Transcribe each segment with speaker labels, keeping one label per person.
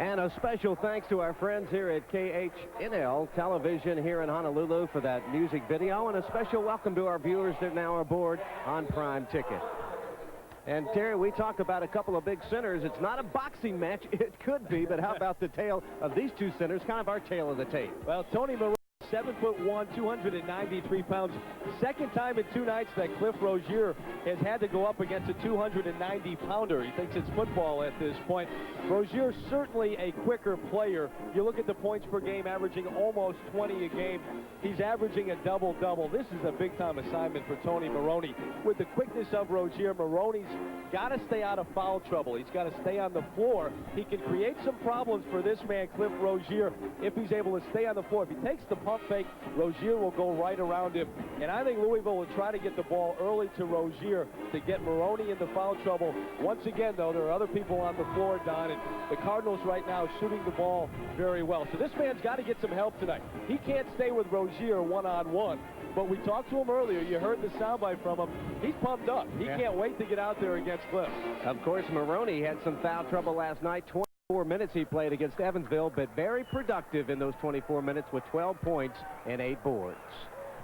Speaker 1: And a special thanks to our friends here at KHNL Television here in Honolulu for that music video, and a special welcome to our viewers that now are aboard on Prime Ticket. And Terry, we talk about a couple of big centers. It's not a boxing match. It could be, but how about the tale of these two centers, kind of our tale of the tape?
Speaker 2: Well, Tony Maroney, 7'1", 293 pounds. Second time in 2 nights that Cliff Rozier has had to go up against a 290-pounder. He thinks it's football at this point. Rozier certainly a quicker player. You look at the points per game, averaging almost 20 a game. He's averaging a double-double. This is a big-time assignment for Tony Maroney. With the quickness of Rozier, Maroney's got to stay out of foul trouble. He's got to stay on the floor. He can create some problems for this man, Cliff Rozier, if he's able to stay on the floor. If he takes the pump fake, Rozier will go right around him. And I think Louisville will try to get the ball early to Rozier to get Maroney into foul trouble. Once again, though, there are other people on the floor, Don, and the Cardinals right now shooting the ball very well. So this man's got to get some help tonight. He can't stay with Rozier one-on-one. But we talked to him earlier. You heard the soundbite from him. He's pumped up. He can't wait to get out there against Cliff.
Speaker 1: Of course, Maroney had some foul trouble last night. 24 minutes he played against Evansville, but very productive in those 24 minutes with 12 points and 8 boards.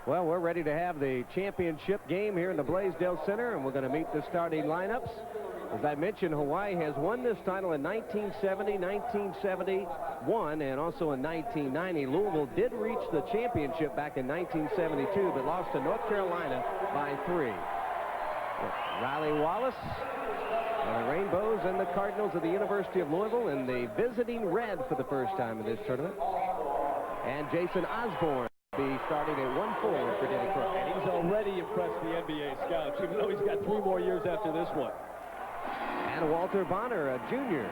Speaker 1: Well, we're ready to have the championship game here in the Blaisdell Center, and we're going to meet the starting lineups. As I mentioned, Hawaii has won this title in 1970, 1971, and also in 1990. Louisville did reach the championship back in 1972, but lost to North Carolina by 3. Riley Wallace, the Rainbows and the Cardinals of the University of Louisville, and the visiting Red for the first time in this tournament. And Jason Osborne will be starting at 1 forward for Denny Crook.
Speaker 2: And he's already impressed the NBA scouts, even though he's got 3 more years after this one.
Speaker 1: And Walter Bonner, a junior.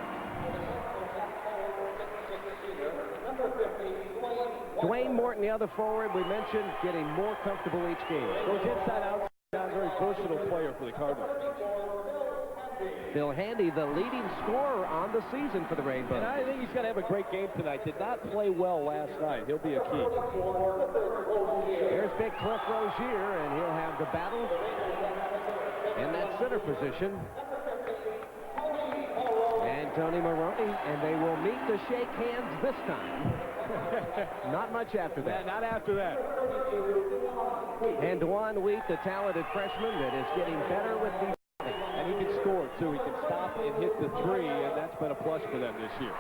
Speaker 1: Dwayne Morton, the other forward we mentioned, getting more comfortable each game.
Speaker 2: Goes inside out, very versatile player for the Cardinals.
Speaker 1: Bill Handy, the leading scorer on the season for the Rainbows.
Speaker 2: And I think he's going to have a great game tonight. Did not play well last night. He'll be a key.
Speaker 1: Here's big Cliff Rozier, and he'll have the battle in that center position. And Tony Maroney, and they will meet to shake hands this time. Not much after that.
Speaker 2: Yeah, not after that.
Speaker 1: And Dwan Wheat, the talented freshman that is getting better with the...
Speaker 2: And he can score, too. He can stop and hit the 3, and that's been a plus for them this year.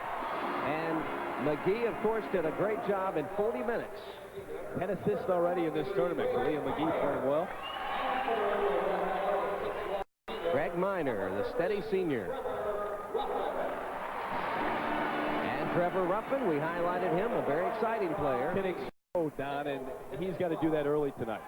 Speaker 1: And McGee, of course, did a great job in 40 minutes.
Speaker 2: 10 assists already in this tournament. Liam McGee playing well.
Speaker 1: Greg Minor, the steady senior. And Trevor Ruffin, we highlighted him, a very exciting player.
Speaker 2: Don, and he's got to do that early tonight.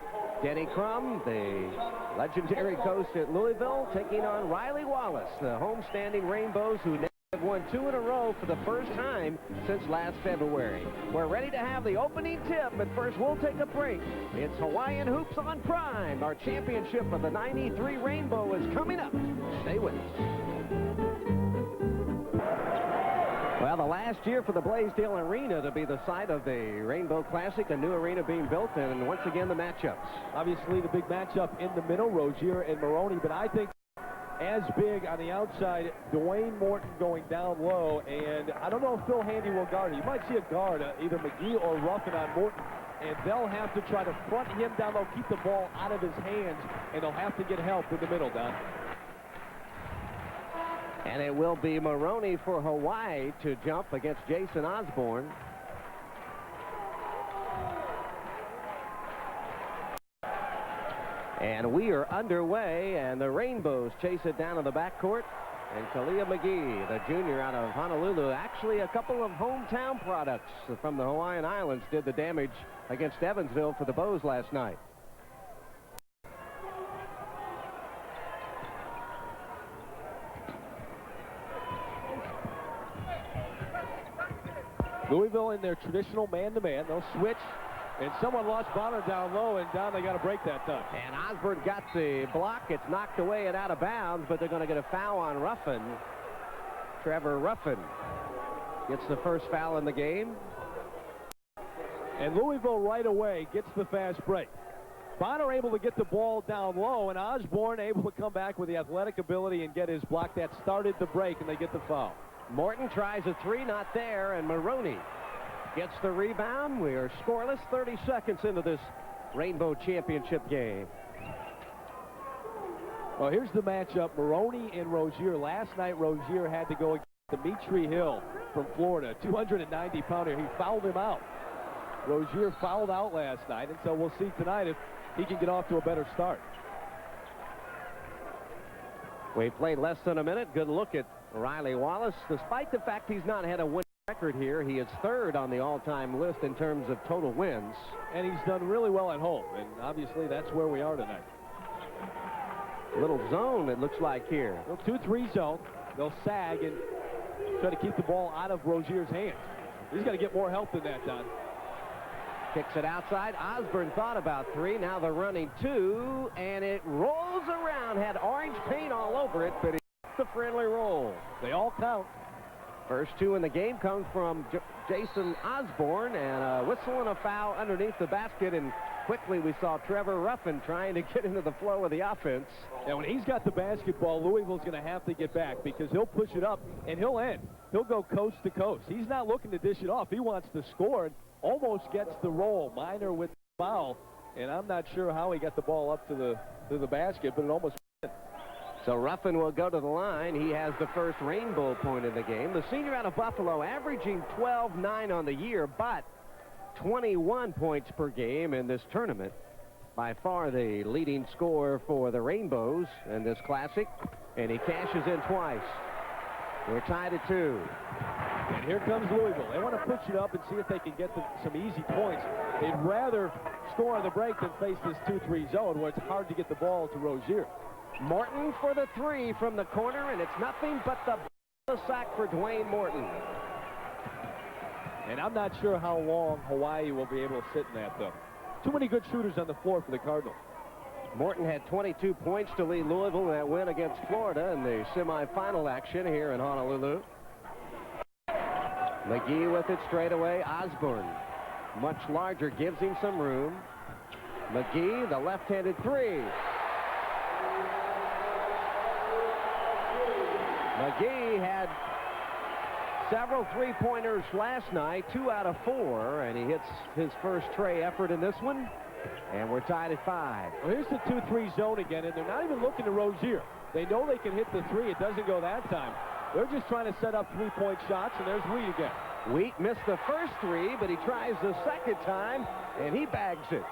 Speaker 1: Denny Crum, the legendary coach at Louisville, taking on Riley Wallace, the homestanding Rainbows, who now have won 2 in a row for the first time since last February. We're ready to have the opening tip, but first we'll take a break. It's Hawaiian Hoops on Prime. Our championship of the '93 Rainbow is coming up. Stay with us. Well, the last year for the Blaisdell Arena to be the site of the Rainbow Classic, a new arena being built, and once again the matchups.
Speaker 2: Obviously the big matchup in the middle, Rozier and Maroney, but I think as big on the outside, Dwayne Morton going down low, and I don't know if Phil Handy will guard it. You might see a guard, either McGee or Ruffin on Morton, and they'll have to try to front him down low, keep the ball out of his hands, and they'll have to get help in the middle, Don.
Speaker 1: And it will be Maroney for Hawaii to jump against Jason Osborne. And we are underway, and the Rainbows chase it down to the backcourt. And Kalia McGee, the junior out of Honolulu, actually a couple of hometown products from the Hawaiian Islands did the damage against Evansville for the Bows last night.
Speaker 2: Louisville in their traditional man-to-man. They'll switch, and someone lost Bonner down low, and down they got to break that time.
Speaker 1: And Osborne got the block. It's knocked away and out of bounds, but they're going to get a foul on Ruffin. Trevor Ruffin gets the first foul in the game.
Speaker 2: And Louisville right away gets the fast break. Bonner able to get the ball down low, and Osborne able to come back with the athletic ability and get his block. That started the break, and they get the foul.
Speaker 1: Morton tries a three, not there, and Maroney gets the rebound. We are scoreless 30 seconds into this Rainbow Championship game.
Speaker 2: Well, here's the matchup, Maroney and Rozier. Last night, Rozier had to go against Dimitri Hill from Florida, 290-pounder. He fouled him out. Rozier fouled out last night, and so we'll see tonight if he can get off to a better start.
Speaker 1: We played less than a minute. Good look at Riley Wallace. Despite the fact he's not had a win record here, he is third on the all-time list in terms of total wins.
Speaker 2: And he's done really well at home, and obviously that's where we are tonight.
Speaker 1: Little zone, it looks like here.
Speaker 2: Well, 2-3 zone. They'll sag and try to keep the ball out of Rozier's hands. He's got to get more help than that, Don.
Speaker 1: Kicks it outside. Osborne thought about three. Now they're running two, and it rolls around. Had orange paint all over it, but it's the friendly roll.
Speaker 2: They all count.
Speaker 1: First two in the game comes from Jason Osborne, and a whistle and a foul underneath the basket, and quickly we saw Trevor Ruffin trying to get into the flow of the offense.
Speaker 2: And when he's got the basketball, Louisville's going to have to get back because he'll push it up and he'll end. He'll go coast to coast. He's not looking to dish it off. He wants to score and almost gets the roll. Minor with the foul, and I'm not sure how he got the ball up to the basket, but it almost went.
Speaker 1: So Ruffin will go to the line. He has the first Rainbow point of the game. The senior out of Buffalo averaging 12-9 on the year, but 21 points per game in this tournament. By far the leading scorer for the Rainbows in this classic, and he cashes in twice. We're tied at 2.
Speaker 2: And here comes Louisville. They want to push it up and see if they can get some easy points. They'd rather score on the break than face this 2-3 zone where it's hard to get the ball to Rozier.
Speaker 1: Morton for the three from the corner, and it's nothing but the sack for Dwayne Morton.
Speaker 2: And I'm not sure how long Hawaii will be able to sit in that, though. Too many good shooters on the floor for the Cardinals.
Speaker 1: Morton had 22 points to lead Louisville in that win against Florida in the semifinal action here in Honolulu. McGee with it straight away. Osborne, much larger, gives him some room. McGee, the left-handed three. McGee had several three-pointers last night, 2 out of 4, and he hits his first Trey effort in this one, and we're tied at 5.
Speaker 2: Well, here's the 2-3 zone again, and they're not even looking to Rozier. They know they can hit the three. It doesn't go that time. They're just trying to set up three-point shots, and there's Wheat again.
Speaker 1: Wheat missed the first three, but he tries the second time, and he bags it.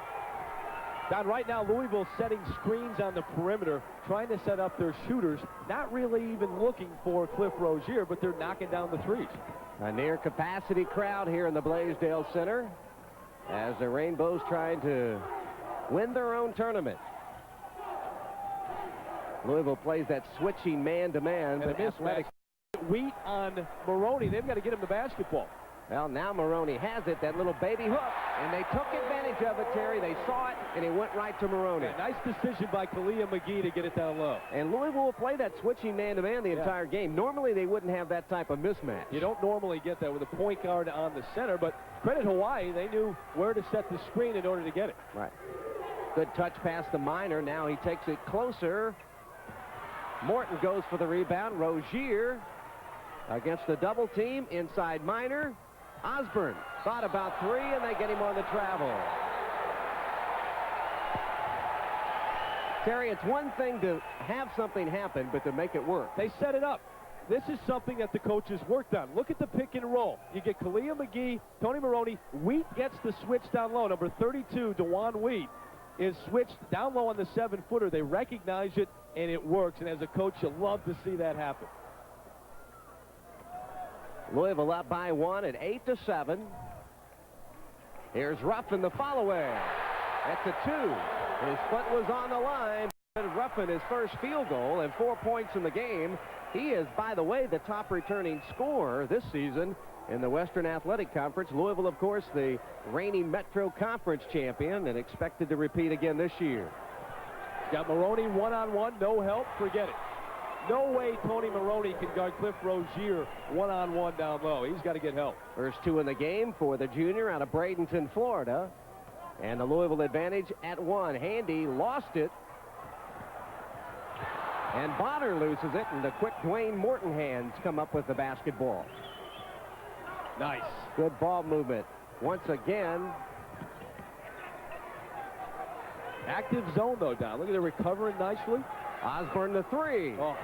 Speaker 2: Don, right now, Louisville setting screens on the perimeter, trying to set up their shooters, not really even looking for Cliff Rozier, but they're knocking down the threes.
Speaker 1: A near-capacity crowd here in the Blaisdell Center as the Rainbows trying to win their own tournament. Louisville plays that switching man-to-man, but athletic.
Speaker 2: Wheat on Maroney. They've got to get him the basketball.
Speaker 1: Well, now Maroney has it, that little baby hook, and they took advantage of it, Terry. They saw it, and it went right to Maroney.
Speaker 2: Yeah, nice decision by Kalia McGee to get it down low.
Speaker 1: And Louisville will play that switching man-to-man the entire game. Normally, they wouldn't have that type of mismatch.
Speaker 2: You don't normally get that with a point guard on the center, but credit Hawaii. They knew where to set the screen in order to get it.
Speaker 1: Right. Good touch past the Minor. Now he takes it closer. Morton goes for the rebound. Rozier against the double team inside Minor. Osborne thought about three, and they get him on the travel. Terry, it's one thing to have something happen, but to make it work.
Speaker 2: They set it up. This is something that the coaches worked on. Look at the pick and roll. You get Kalia McGee, Tony Maroney. Wheat gets the switch down low. Number 32, DeJuan Wheat, is switched down low on the 7-footer. They recognize it, and it works. And as a coach, you love to see that happen.
Speaker 1: Louisville up by 1 at 8-7. Here's Ruffin the follow-away. That's a 2. His foot was on the line. Ruffin his first field goal and 4 points in the game. He is, by the way, the top returning scorer this season in the Western Athletic Conference. Louisville, of course, the reigning Metro Conference champion and expected to repeat again this year.
Speaker 2: Got Maroney one-on-one, no help, forget it. No way Tony Maroney can guard Cliff Rozier one-on-one down low. He's got to get help.
Speaker 1: First 2 in the game for the junior out of Bradenton, Florida. And the Louisville advantage at 1. Handy lost it. And Bonner loses it, and the quick Dwayne Morton hands come up with the basketball.
Speaker 2: Nice.
Speaker 1: Good ball movement. Once again.
Speaker 2: Active zone, though, Don. Look at it recovering nicely.
Speaker 1: Osborne the three.
Speaker 2: Oh.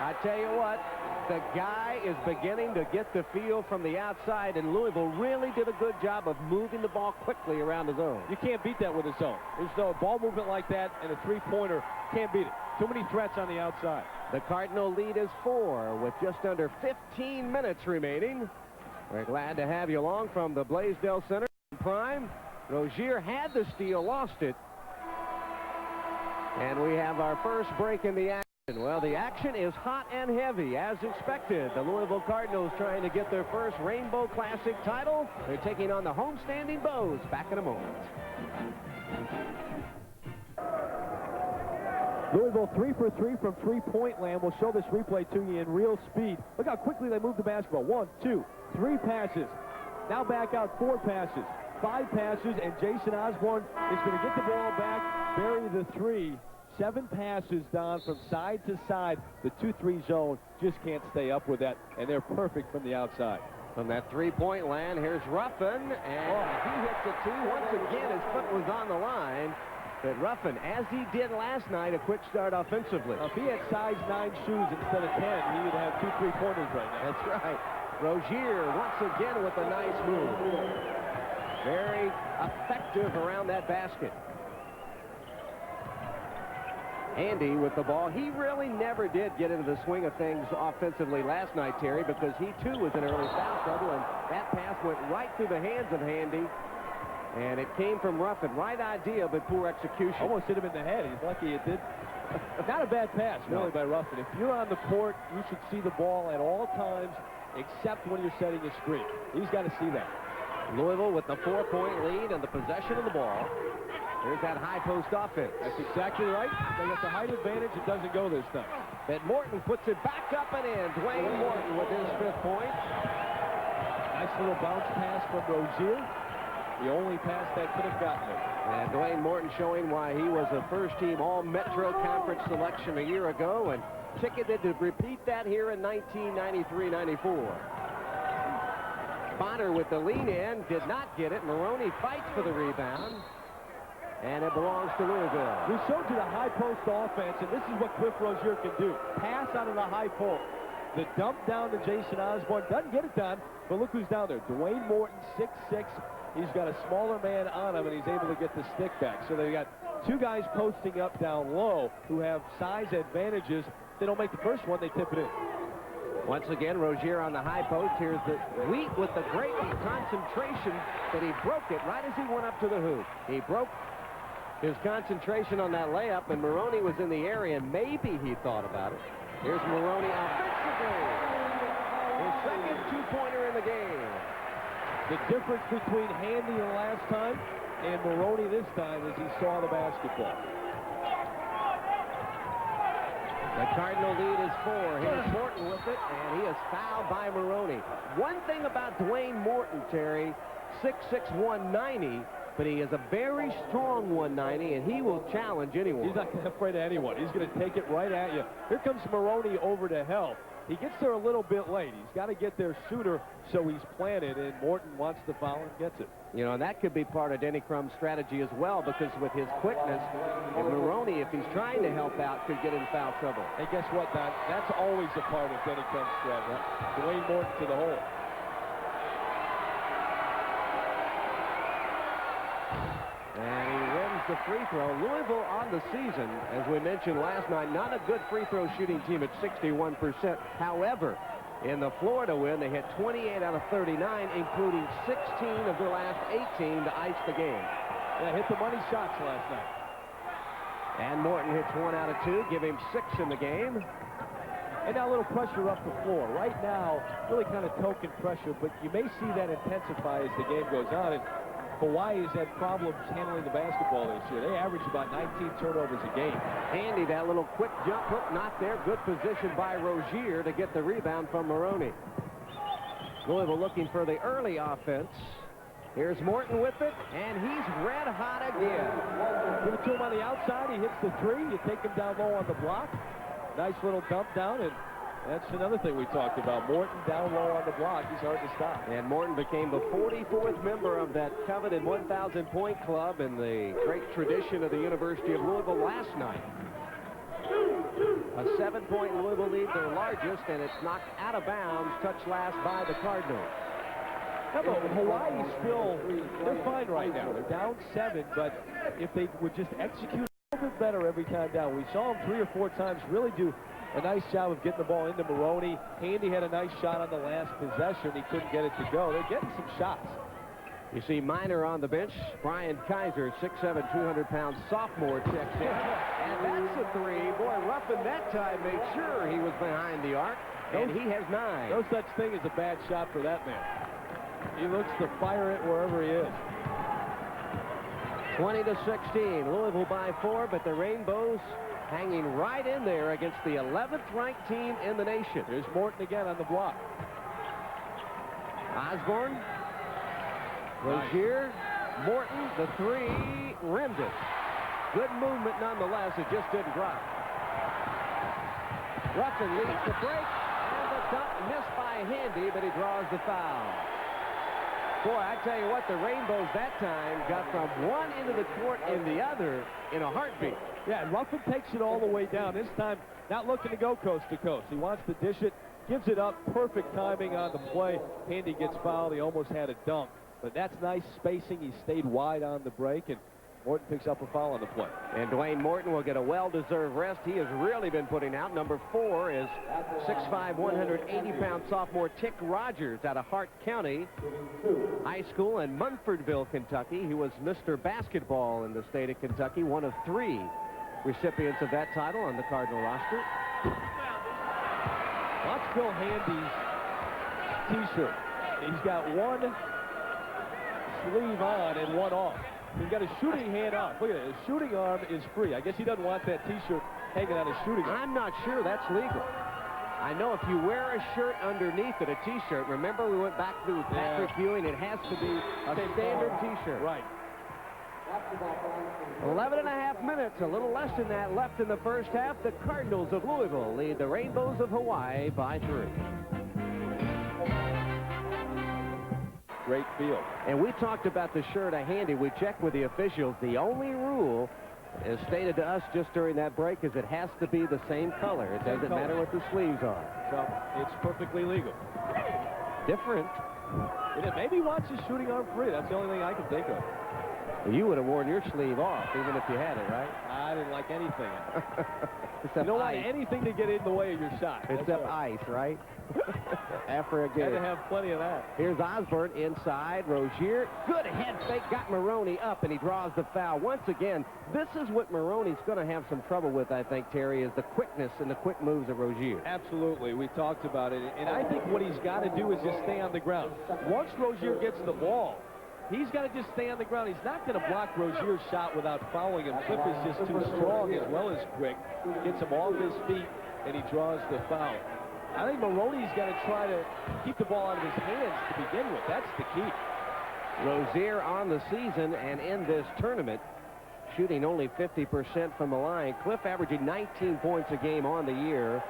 Speaker 1: I tell you what, the guy is beginning to get the feel from the outside, and Louisville really did a good job of moving the ball quickly around the zone.
Speaker 2: You can't beat that with a zone. There's no ball movement like that, and a three-pointer, can't beat it. Too many threats on the outside.
Speaker 1: The Cardinal lead is 4 with just under 15 minutes remaining. We're glad to have you along from the Blaisdell Center. Prime. Rozier had the steal, lost it. And we have our first break in the action. Well, the action is hot and heavy, as expected. The Louisville Cardinals trying to get their first Rainbow Classic title. They're taking on the homestanding Bows. Back in a moment.
Speaker 2: Louisville 3 for 3 from three-point land. We'll show this replay to you in real speed. Look how quickly they move the basketball. 1, 2, 3 passes. Now back out 4 passes. 5 passes, and Jason Osborne is going to get the ball back, bury the 3. 7 passes, Don, from side to side. The 2-3 zone just can't stay up with that, and they're perfect from the outside.
Speaker 1: From that three-point land, here's Ruffin, and he hits it too. Once again, his foot was on the line. But Ruffin, as he did last night, a quick start offensively.
Speaker 2: If he had size 9 shoes instead of 10, he would have 2 3-pointers right now.
Speaker 1: That's right. Rozier once again with a nice move. Very effective around that basket. Andy with the ball. He really never did get into the swing of things offensively last night, Terry, because he too was in early foul trouble, and that pass went right through the hands of Handy. And it came from Ruffin. Right idea, but poor execution.
Speaker 2: Almost hit him in the head. He's lucky it did. Not a bad pass, really, by Ruffin. If you're on the court, you should see the ball at all times, except when you're setting a screen. He's got to see that.
Speaker 1: Louisville with the 4-point lead and the possession of the ball. Here's that high post offense.
Speaker 2: That's exactly right. They got the height advantage. It doesn't go this time.
Speaker 1: But Morton puts it back up and in. Dwayne Morton with his 5th point.
Speaker 2: Nice little bounce pass from Rozier. The only pass that could have gotten it.
Speaker 1: And Dwayne Morton showing why he was a first-team All-Metro Conference selection a year ago and ticketed to repeat that here in 1993-94. Bonner with the lean-in, did not get it. Maroney fights for the rebound. And it belongs to Louisville.
Speaker 2: We showed you the high post offense, and this is what Cliff Rozier can do. Pass out of the high post. The dump down to Jason Osborne. Doesn't get it done, but look who's down there. Dwayne Morton, 6'6". He's got a smaller man on him, and he's able to get the stick back. So they've got 2 guys posting up down low who have size advantages. If they don't make the first one, they tip it in.
Speaker 1: Once again, Rozier on the high post. Here's the Wheat with the great concentration, but he broke it right as he went up to the hoop. He broke his concentration on that layup, and Maroney was in the area, and maybe he thought about it. Here's Maroney offensively. His second 2-pointer in the game.
Speaker 2: The difference between Handy the last time and Maroney this time is he saw the basketball.
Speaker 1: The Cardinal lead is 4. Here's Morton with it, and he is fouled by Maroney. One thing about Dwayne Morton, Terry, 6'6", 190, but he is a very strong 190, and he will challenge anyone.
Speaker 2: He's not afraid of anyone. He's going to take it right at you. Here comes Maroney over to help. He gets there a little bit late. He's got to get there sooner, so he's planted, and Morton wants the foul and gets it.
Speaker 1: You know, and that could be part of Denny Crum's strategy as well, because with his quickness, and Maroney, if he's trying to help out, could get in foul trouble.
Speaker 2: And guess what, Don? That's always a part of Denny Crum's strategy. Dwayne Morton to the hole.
Speaker 1: And he wins the free throw. Louisville on the season, as we mentioned last night, not a good free throw shooting team at 61%. However, in the Florida win, they hit 28 out of 39, including 16 of their last 18 to ice the game.
Speaker 2: Yeah, hit the money shots last night.
Speaker 1: And Morton hits 1 out of 2, give him 6 in the game.
Speaker 2: And now a little pressure up the floor. Right now, really kind of token pressure, but you may see that intensify as the game goes on. And Hawaii has had problems handling the basketball this year. They average about 19 turnovers a game.
Speaker 1: Handy, that little quick jump hook, not there. Good position by Rozier to get the rebound from Maroney. Louisville looking for the early offense. Here's Morton with it, and he's red hot again.
Speaker 2: Give it to him on the outside. He hits the 3. You take him down low on the block. Nice little dump down, and that's another thing we talked about. Morton down low on the block. He's hard to stop.
Speaker 1: And Morton became the 44th member of that coveted 1,000-point club in the great tradition of the University of Louisville last night. A 7-point Louisville lead, their largest, and it's knocked out of bounds, touched last by the Cardinals.
Speaker 2: No, but Hawaii still, they're fine right now. They're down 7, but if they would just execute a little bit better every time down. We saw them 3 or 4 times really do a nice job of getting the ball into Maroney. Handy had a nice shot on the last possession. He couldn't get it to go. They're getting some shots.
Speaker 1: You see Miner on the bench. Brian Kaiser, 6'7", 200-pound sophomore, checks in. And that's a 3. Boy, Ruffin that time made sure he was behind the arc, and he has 9.
Speaker 2: No such thing as a bad shot for that man. He looks to fire it wherever he is.
Speaker 1: 20-16. Louisville by 4, but the Rainbows hanging right in there against the 11th-ranked team in the nation.
Speaker 2: Here's Morton again on the block.
Speaker 1: Osborne. Rozier. Morton, the 3, rimmed it. Good movement nonetheless. It just didn't drop. Ruffin leads the break, and the dunk missed by Handy, but he draws the foul. Boy, I tell you what, the Rainbows that time got from one end of the court in the other in a heartbeat.
Speaker 2: Yeah, and Ruffin takes it all the way down. This time, not looking to go coast to coast. He wants to dish it, gives it up. Perfect timing on the play. Handy gets fouled. He almost had a dunk. But that's nice spacing. He stayed wide on the break, and Morton picks up a foul on the play.
Speaker 1: And Dwayne Morton will get a well-deserved rest. He has really been putting out. Number 4 is 6'5", 180-pound sophomore Tick Rogers out of Hart County High School in Munfordville, Kentucky. He was Mr. Basketball in the state of Kentucky, one of 3 recipients of that title on the Cardinal roster.
Speaker 2: Watch Bill Handy's T-shirt. He's got one sleeve on and one off. He's got a shooting hand off. Look at it. His shooting arm is free. I guess he doesn't want that T-shirt hanging on his shooting arm.
Speaker 1: I'm not sure that's legal. I know if you wear a shirt underneath it, a T-shirt, remember we went back to Patrick Ewing, it has to be a standard T-shirt.
Speaker 2: Right.
Speaker 1: 11.5 minutes, a little less than that left in the first half. The Cardinals of Louisville lead the Rainbows of Hawaii by 3.
Speaker 2: Great field.
Speaker 1: And we talked about the shirt of Handy. We checked with the officials. The only rule, as stated to us just during that break, is it has to be the same color. It doesn't matter what the sleeves are.
Speaker 2: So it's perfectly legal.
Speaker 1: Different.
Speaker 2: Maybe he wants his shooting arm free. That's the only thing I can think of.
Speaker 1: You would have worn your sleeve off, even if you had it, right?
Speaker 2: I didn't like anything.
Speaker 1: Except
Speaker 2: you don't
Speaker 1: ice.
Speaker 2: want anything to get in the way of your shot.
Speaker 1: Except ice, right? After a game.
Speaker 2: Had to have plenty of that.
Speaker 1: Here's Osborne inside. Rozier. Good head fake. Got Maroney up, and he draws the foul. Once again, this is what Maroney's going to have some trouble with, I think, Terry, is the quickness and the quick moves of Rozier.
Speaker 2: Absolutely. We talked about it. And I think what he's got to do is just stay on the ground. Once Rozier gets the ball, he's got to just stay on the ground. He's not going to block Rozier's shot without fouling him. Cliff is just too strong as well as quick. Gets him off his feet, and he draws the foul. I think Maroney's got to try to keep the ball out of his hands to begin with. That's the key.
Speaker 1: Rozier on the season and in this tournament, shooting only 50% from the line. Cliff averaging 19 points a game on the year.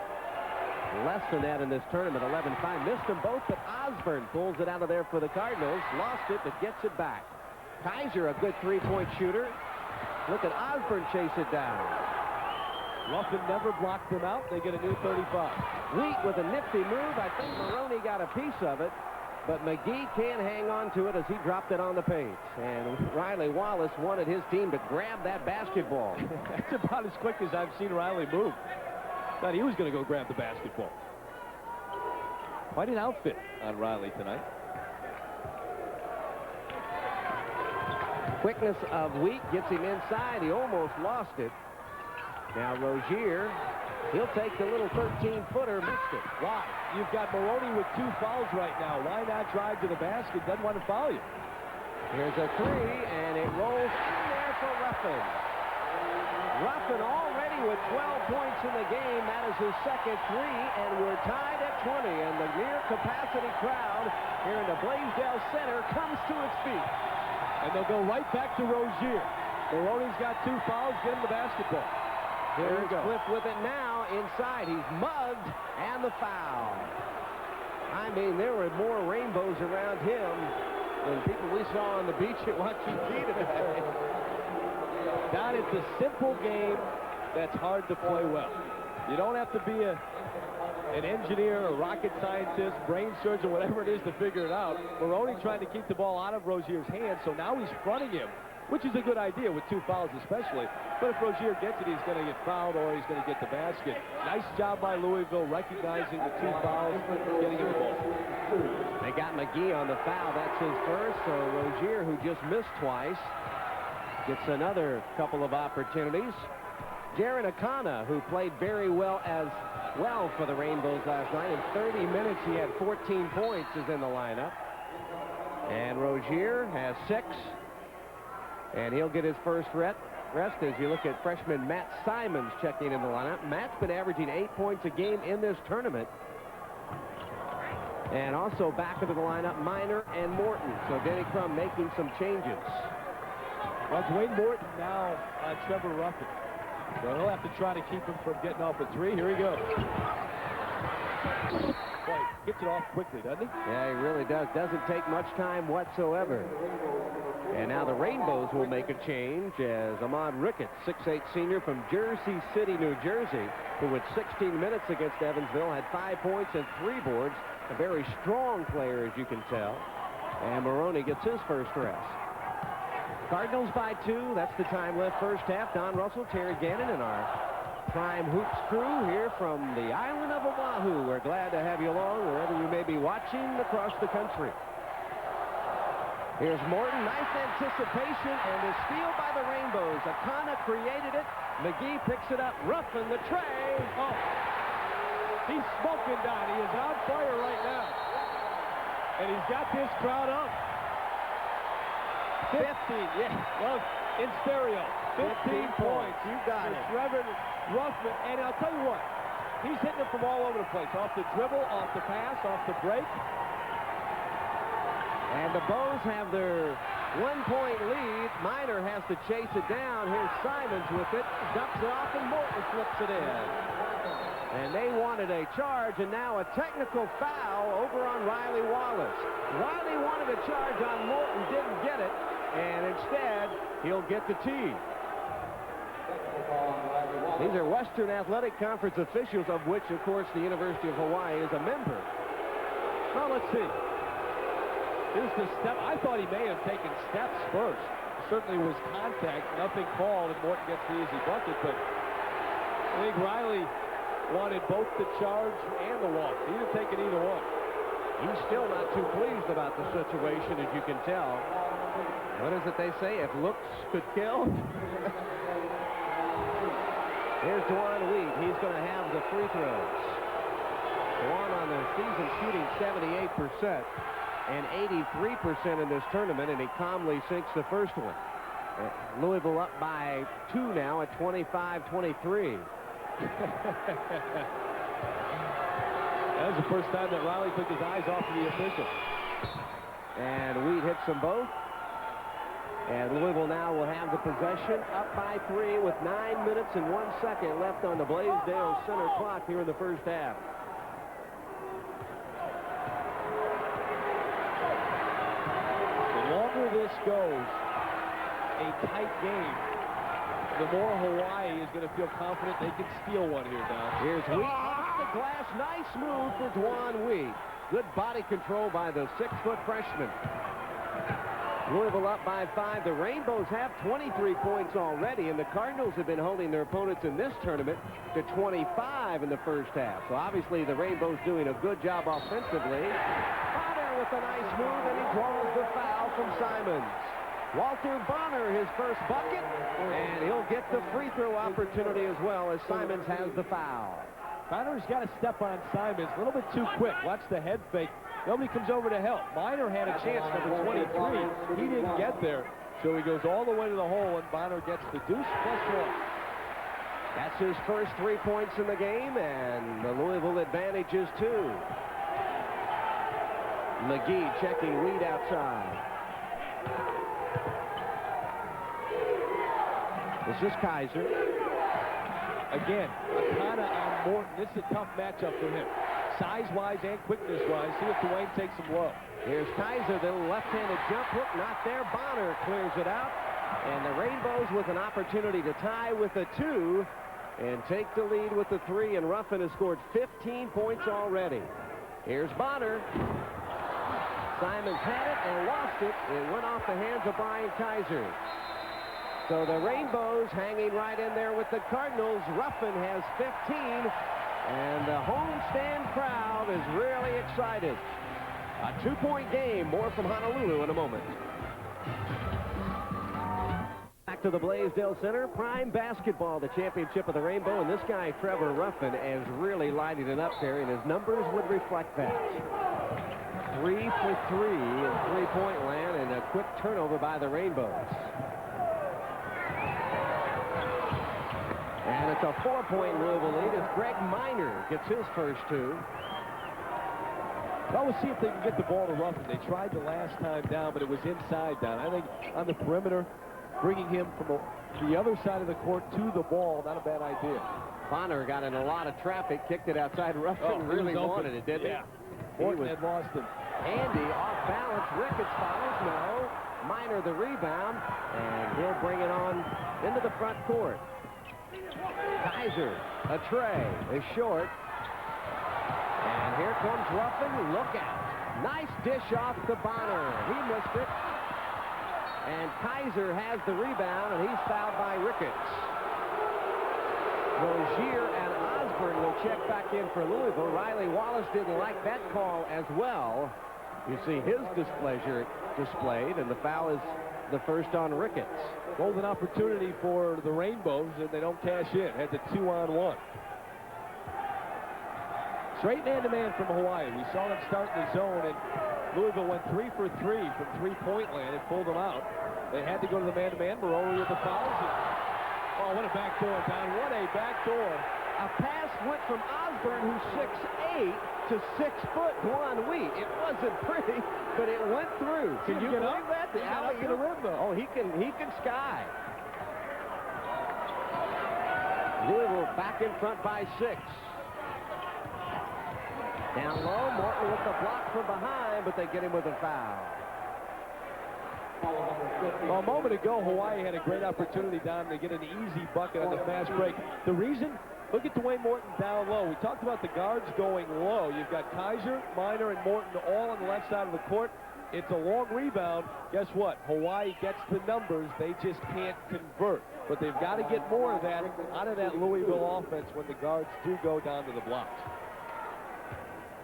Speaker 1: Less than that in this tournament, 11-5. Missed them both, but Osborne pulls it out of there for the Cardinals. Lost it, but gets it back. Kaiser, a good 3-point shooter. Look at Osborne chase it down.
Speaker 2: Ruffin never blocked them out. They get a new 35.
Speaker 1: Wheat with a nifty move. I think Maroney got a piece of it, but McGee can't hang on to it as he dropped it on the paint. And Riley Wallace wanted his team to grab that basketball.
Speaker 2: That's about as quick as I've seen Riley move. Thought he was going to go grab the basketball. Quite an outfit on Riley tonight.
Speaker 1: Quickness of Wheat gets him inside. He almost lost it. Now Rozier, he'll take the little 13-footer, missed it.
Speaker 2: Why? You've got Maroney with 2 fouls right now. Why not drive to the basket? Doesn't want to foul you.
Speaker 1: Here's a 3, and it rolls in there for Ruffin. Ruffin already with 12 points in the game. That is his second 3, and we're tied at 20. And the near-capacity crowd here in the Blaisdell Center comes to its feet.
Speaker 2: And they'll go right back to Rozier. Maroney's got 2 fouls. Get him the basketball.
Speaker 1: Here's Cliff with it now, now inside. He's mugged, and the foul. I mean, there were more rainbows around him than people we saw on the beach at Waikiki today.
Speaker 2: Don, it's a simple game that's hard to play well. You don't have to be an engineer, a rocket scientist, brain surgeon, whatever it is to figure it out. Maroney trying to keep the ball out of Rozier's hands, so now he's fronting him, which is a good idea with 2 fouls especially. But if Rozier gets it, he's going to get fouled or he's going to get the basket. Nice job by Louisville recognizing the 2 fouls, getting him the ball.
Speaker 1: They got McGee on the foul. That's his first. So Rozier, who just missed twice, gets another couple of opportunities. Jaron Akana, who played very well as well for the Rainbows last night. In 30 minutes, he had 14 points, is in the lineup. And Rozier has 6. And he'll get his first rest as you look at freshman Matt Simons checking in the lineup. Matt's been averaging 8 points a game in this tournament. And also back into the lineup, Minor and Morton. So Denny Crum making some changes.
Speaker 2: Well, Dwayne Morton now on Trevor Ruffin. So he'll have to try to keep him from getting off a 3. Here he goes. Boy, gets it off quickly, doesn't he?
Speaker 1: Yeah, he really does. Doesn't take much time whatsoever. And now the Rainbows will make a change as Ahmad Ricketts, 6'8" senior from Jersey City, New Jersey, who with 16 minutes against Evansville had 5 points and 3 boards. A very strong player, as you can tell. And Maroney gets his first rest. Cardinals by 2. That's the time left first half. Don Russell, Terry Gannon, and our Prime Hoops crew here from the island of Oahu. We're glad to have you along wherever you may be watching across the country. Here's Morton, nice anticipation, and the steal by the Rainbows. Akana created it. McGee picks it up. Ruffin the tray.
Speaker 2: Oh, he's smoking, Don. He is on fire right now. And he's got this crowd up. 15, yeah, well, in stereo. 15 points.
Speaker 1: You got it.
Speaker 2: Trevor Ruffin, and I'll tell you what, he's hitting it from all over the place. Off the dribble, off the pass, off the break.
Speaker 1: And the Bows have their 1-point lead. Minor has to chase it down. Here's Simons with it. Ducks it off, and Morton flips it in. And they wanted a charge, and now a technical foul over on Riley Wallace. Riley wanted a charge on Morton, didn't get it, and instead, he'll get the tee. These are Western Athletic Conference officials, of which, of course, the University of Hawaii is a member.
Speaker 2: Well, let's see. Here's the step. I thought he may have taken steps first. Certainly was contact, nothing called, and Morton gets the easy bucket, but I think Riley wanted both the charge and the walk. He didn't take it either one.
Speaker 1: He's still not too pleased about the situation, as you can tell. What is it they say? If looks could kill? Here's Dwan Wheat. He's going to have the free throws. Dwan on the season shooting 78% and 83% in this tournament, and he calmly sinks the first one. Louisville up by 2 now at 25-23.
Speaker 2: That was the first time that Riley took his eyes off of the official.
Speaker 1: And Wheat hits them both. And Louisville now will have the possession up by 3 with 9 minutes and 1 second left on the Blaisdell center clock here in the first half.
Speaker 2: The longer this goes, a tight game, the more Hawaii is going to feel confident they can steal one here, Don.
Speaker 1: Here's Wheat off the glass. Nice move for Dwan Wheat. Good body control by the 6-foot freshman. Louisville up by 5. The Rainbows have 23 points already, and the Cardinals have been holding their opponents in this tournament to 25 in the first half. So obviously the Rainbows doing a good job offensively. Bonner with a nice move, and he draws the foul from Simons. Walter Bonner, his first bucket, and he'll get the free throw opportunity as well as Simons has the foul.
Speaker 2: Bonner's got to step on Simons a little bit too quick. Watch the head fake. Nobody comes over to help. Minor had a chance, number 23. He didn't get there, so he goes all the way to the hole, and Bonner gets the deuce +1.
Speaker 1: That's his first 3 points in the game, and the Louisville advantage is 2. McGee checking Reed outside. This is Kaiser.
Speaker 2: Again, kind of on Morton. This is a tough matchup for him. Size-wise and quickness-wise. See if Dwayne takes him low.
Speaker 1: Here's Kaiser, the left-handed jump hook, not there. Bonner clears it out. And the Rainbows with an opportunity to tie with a 2 and take the lead with the 3. And Ruffin has scored 15 points already. Here's Bonner. Simons had it and lost it. It went off the hands of Brian Kaiser. So the Rainbows hanging right in there with the Cardinals. Ruffin has 15. And the homestand crowd is really excited. A 2-point game. More from Honolulu in a moment. Back to the Blaisdell Center. Prime basketball, the championship of the Rainbow. And this guy, Trevor Ruffin, is really lighting it up there. And his numbers would reflect that. 3 for 3 in three-point land. And a quick turnover by the Rainbows. And it's a 4-point Louisville lead as Greg Minor gets his first 2.
Speaker 2: Well, we'll see if they can get the ball to Ruffin. They tried the last time down, but it was inside down. I think on the perimeter, bringing him from the other side of the court to the ball, not a bad idea.
Speaker 1: Bonner got in a lot of traffic, kicked it outside. Ruffin really wanted it, didn't he?
Speaker 2: Morton had lost him.
Speaker 1: Andy off balance. Ricketts follows. No. Minor the rebound, and he'll bring it on into the front court. Kaiser, a tray, is short. And here comes Ruffin. Look out. Nice dish off to Bonner. He missed it. And Kaiser has the rebound, and he's fouled by Ricketts. Rozier and Osborne will check back in for Louisville. Riley Wallace didn't like that call as well. You see his displeasure displayed, and the foul is the first on Ricketts.
Speaker 2: Golden opportunity for the Rainbows, and they don't cash in. Had the 2-on-1. Straight man-to-man from Hawaii. We saw them start in the zone, and Louisville went 3 for 3 from three-point land and pulled them out. They had to go to the man-to-man. Maroli with the fouls. Oh, what a backdoor, Don. What a backdoor.
Speaker 1: A pass went from Osborne, who's 6'8", to 6'1". It wasn't pretty, but it went through. Can you believe that? The alley
Speaker 2: to the rim, though.
Speaker 1: Oh, he can sky. Louisville back in front by 6. Down low, Morton with the block from behind, but they get him with a foul.
Speaker 2: Well, a moment ago, Hawaii had a great opportunity, Don, to get an easy bucket on the fast break. The reason, look at Dwayne Morton down low. We talked about the guards going low. You've got Kaiser, Minor, and Morton all on the left side of the court. It's a long rebound. Guess what? Hawaii gets the numbers. They just can't convert. But they've got to get more of that out of that Louisville offense when the guards do go down to the blocks.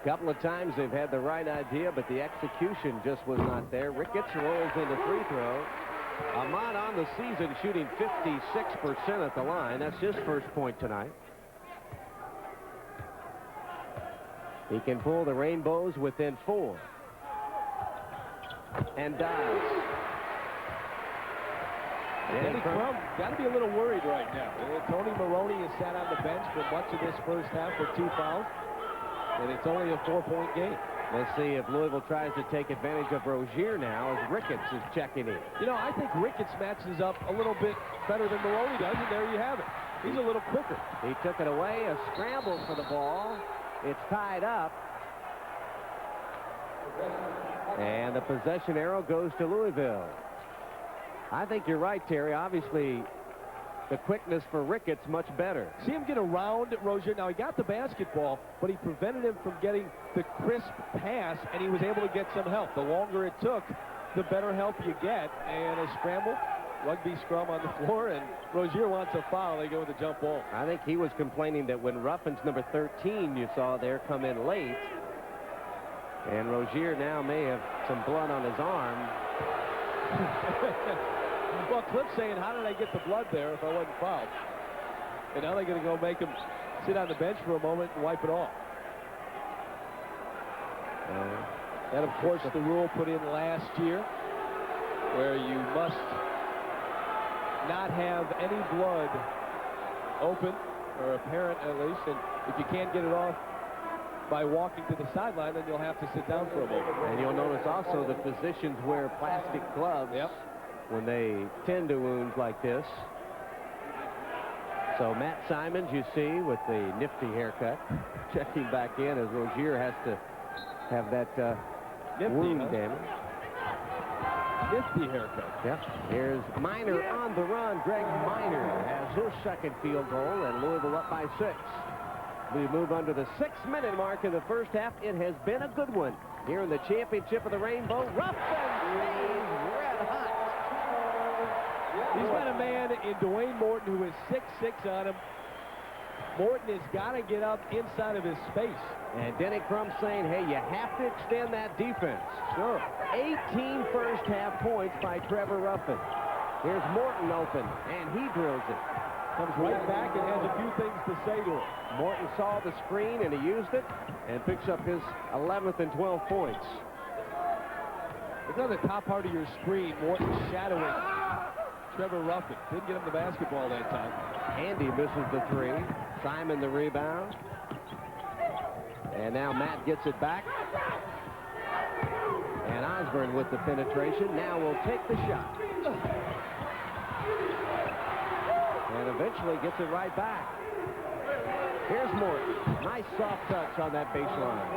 Speaker 1: A couple of times they've had the right idea, but the execution just was not there. Ricketts rolls in the free throw. Ahmad on the season shooting 56% at the line. That's his first point tonight. He can pull the Rainbows within 4. And does.
Speaker 2: Danny Crum got to be a little worried right now. Tony Maroney has sat on the bench for much of this first half with 2 fouls. And it's only a 4-point game.
Speaker 1: Let's see if Louisville tries to take advantage of Rozier now as Ricketts is checking in.
Speaker 2: You know, I think Ricketts matches up a little bit better than Maroney does, and there you have it. He's a little quicker.
Speaker 1: He took it away, a scramble for the ball. It's tied up. And the possession arrow goes to Louisville. I think you're right, Terry. Obviously, the quickness for Ricketts much better.
Speaker 2: See him get around Rozier. Now, he got the basketball, but he prevented him from getting the crisp pass, and he was able to get some help. The longer it took, the better help you get. And a scramble, rugby scrum on the floor, and Rozier wants a foul. They go with the jump ball.
Speaker 1: I think he was complaining that when Ruffin's number 13 you saw there come in late, and Rozier now may have some blood on his arm.
Speaker 2: Well, Cliff's saying, how did I get the blood there if I wasn't fouled? And now they're going to go make him sit on the bench for a moment and wipe it off. And, of course, the rule put in last year where you must not have any blood open, or apparent at least, and if you can't get it off by walking to the sideline, then you'll have to sit down for a moment.
Speaker 1: And you'll notice also the physicians wear plastic gloves when they tend to wounds like this. So Matt Simons, you see, with the nifty haircut, checking back in as Rozier has to have that wound damage.
Speaker 2: Nifty haircut.
Speaker 1: Yep. Here's Miner on the run. Greg Miner has his second field goal, and Louisville up by 6. We move under the 6-minute mark in the first half. It has been a good one here in the championship of the Rainbow. Ruffin stays red hot.
Speaker 2: He's got a man in Dwayne Morton who is 6'6" on him. Morton has got to get up inside of his space.
Speaker 1: And Denny Crum saying, hey, you have to extend that defense.
Speaker 2: Sure.
Speaker 1: 18 first half points by Trevor Ruffin. Here's Morton open, and he drills it.
Speaker 2: Comes right back and has a few things to say to him.
Speaker 1: Morton saw the screen, and he used it, and picks up his 11th and 12 points.
Speaker 2: It's on the top part of your screen. Morton shadowing Trevor Ruffin. Didn't get him the basketball that time.
Speaker 1: Handy misses the 3. Simon the rebound. And now Matt gets it back. And Osborne with the penetration. Now will take the shot. And eventually gets it right back. Here's Morton. Nice soft touch on that baseline.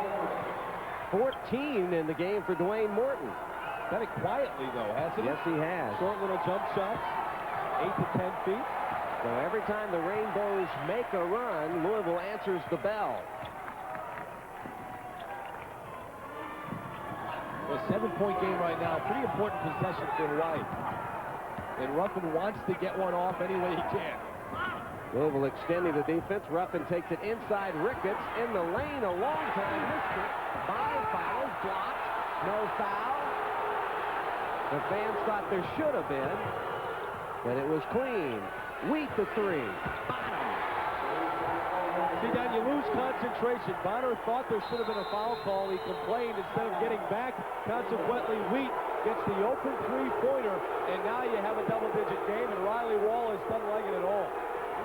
Speaker 1: 14 in the game for Dwayne Morton.
Speaker 2: Done it quietly, though, hasn't he?
Speaker 1: Yes, he has.
Speaker 2: Short little jump shots, 8 to 10 feet.
Speaker 1: So every time the Rainbows make a run, Louisville answers the bell.
Speaker 2: A 7-point game right now. Pretty important possession for Hawaii. And Ruffin wants to get one off any way he can.
Speaker 1: Louisville extending the defense. Ruffin takes it inside. Ricketts in the lane a long time. Missed it. 5 fouls. Blocked. No foul. The fans thought there should have been, but it was clean. Wheat the 3. Bottom.
Speaker 2: See, Don, you lose concentration. Bonner thought there should have been a foul call. He complained instead of getting back. Consequently, Wheat gets the open three-pointer, and now you have a double-digit game, and Riley Wallace doesn't like it at all.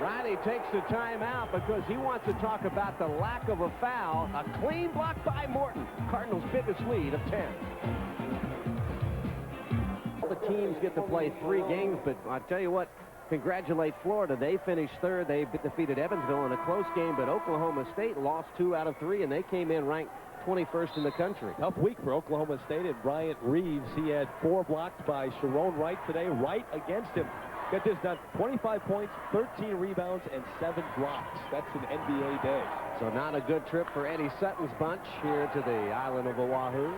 Speaker 1: Riley takes the timeout because he wants to talk about the lack of a foul. A clean block by Morton. Cardinals' biggest lead of 10. All the teams get to play 3 games, but I'll tell you what, congratulate Florida. They finished 3rd. They defeated Evansville in a close game, but Oklahoma State lost 2 out of 3, and they came in ranked 21st in the country.
Speaker 2: Tough week for Oklahoma State and Bryant Reeves. He had 4 blocked by Sharon Wright today. Wright against him. Get this done. 25 points, 13 rebounds, and 7 blocks. That's an NBA day.
Speaker 1: So not a good trip for Eddie Sutton's bunch here to the island of Oahu.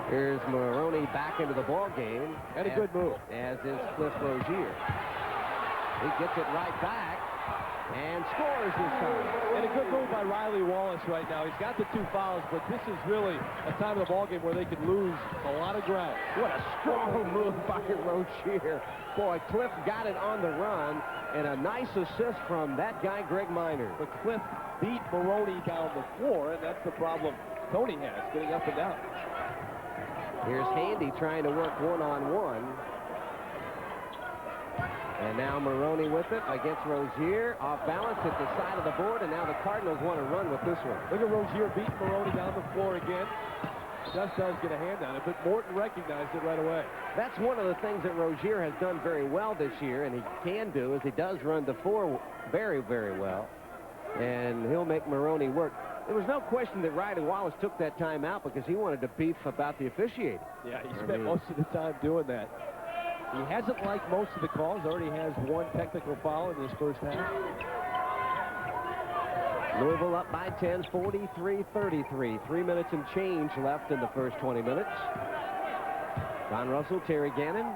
Speaker 1: Here's Maroney back into the ball game.
Speaker 2: And a good move.
Speaker 1: As is Cliff Rozier. He gets it right back and scores this time.
Speaker 2: And a good move by Riley Wallace right now. He's got the 2 fouls, but this is really a time of the ball game where they could lose a lot of ground.
Speaker 1: What a strong move by Rozier. Boy, Cliff got it on the run, and a nice assist from that guy, Greg Miner.
Speaker 2: But Cliff beat Maroney down the floor, and that's the problem Tony has, getting up and down.
Speaker 1: Here's Handy trying to work one-on-one. And now Maroney with it against Rozier. Off balance at the side of the board, and now the Cardinals want to run with this one.
Speaker 2: Look at Rozier beat Maroney down the floor again. Just does get a hand on it, but Morton recognized it right away.
Speaker 1: That's one of the things that Rozier has done very well this year, and he can do, is he does run the 4 very, very well. And he'll make Maroney work. There was no question that Riley Wallace took that time out because he wanted to beef about the officiating.
Speaker 2: Yeah, he spent most of the time doing that. He hasn't liked most of the calls. Already has 1 technical foul in this first half.
Speaker 1: Louisville up by 10, 43-33. 3 minutes and change left in the first 20 minutes. Don Russell, Terry Gannon,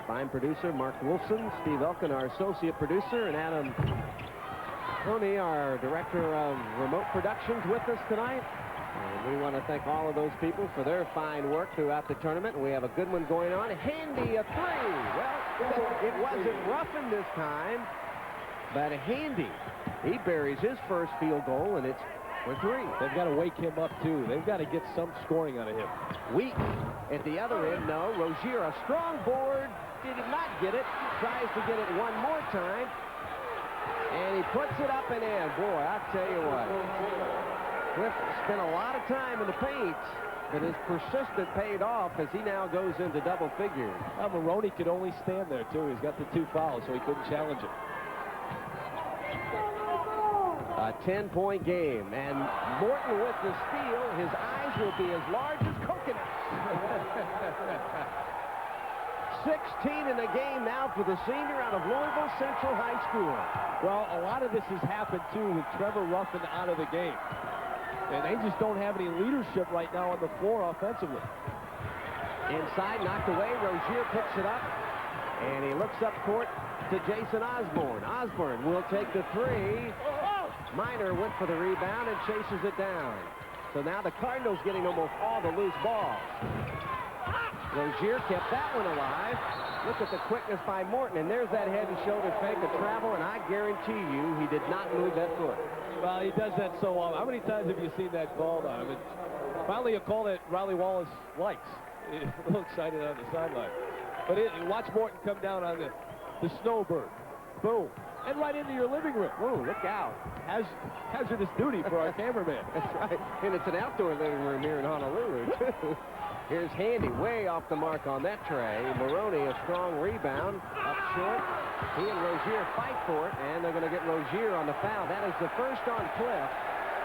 Speaker 1: fine producer Mark Wolfson, Steve Elkin, our associate producer, and Adam Tony, our director of remote productions, with us tonight. And we want to thank all of those people for their fine work throughout the tournament. We have a good one going on. Handy a 3. Well, it wasn't Ruffin this time, but Handy. He buries his first field goal, and it's for 3.
Speaker 2: They've got to wake him up, too. They've got to get some scoring out of him.
Speaker 1: Wheaton at the other end, no. Rozier, a strong board, did not get it. Tries to get it one more time. And he puts it up and in. Boy, I tell you what. Cliff spent a lot of time in the paint. but his persistence paid off as he now goes into double figures.
Speaker 2: Maroney could only stand there, too. He's got the 2 fouls, so he couldn't challenge it.
Speaker 1: A 10-point game, and Morton with the steal. His eyes will be as large as coconuts. 16 in the game now for the senior out of Louisville Central High School.
Speaker 2: Well, a lot of this has happened, too, with Trevor Ruffin out of the game. And they just don't have any leadership right now on the floor offensively.
Speaker 1: Inside, knocked away. Rozier picks it up, and he looks up court to Jason Osborne. Osborne will take the 3. Minor went for the rebound and chases it down. So now the Cardinals getting almost all the loose balls. Rozier kept that one alive. Look at the quickness by Morton, and there's that head and shoulder fake of travel, and I guarantee you he did not move that foot.
Speaker 2: Well, he does that so often. How many times have you seen that called on him? It's finally a call that Riley Wallace likes. He's a little excited on the sideline. But watch Morton come down on the snowbird. Boom. And right into your living room.
Speaker 1: Whoa, look out.
Speaker 2: Hazardous duty for our cameraman.
Speaker 1: That's right. And it's an outdoor living room here in Honolulu, too. Here's Handy way off the mark on that tray. Maroney, a strong rebound. Up short. He and Rozier fight for it, and they're going to get Rozier on the foul. That is the first on Cliff.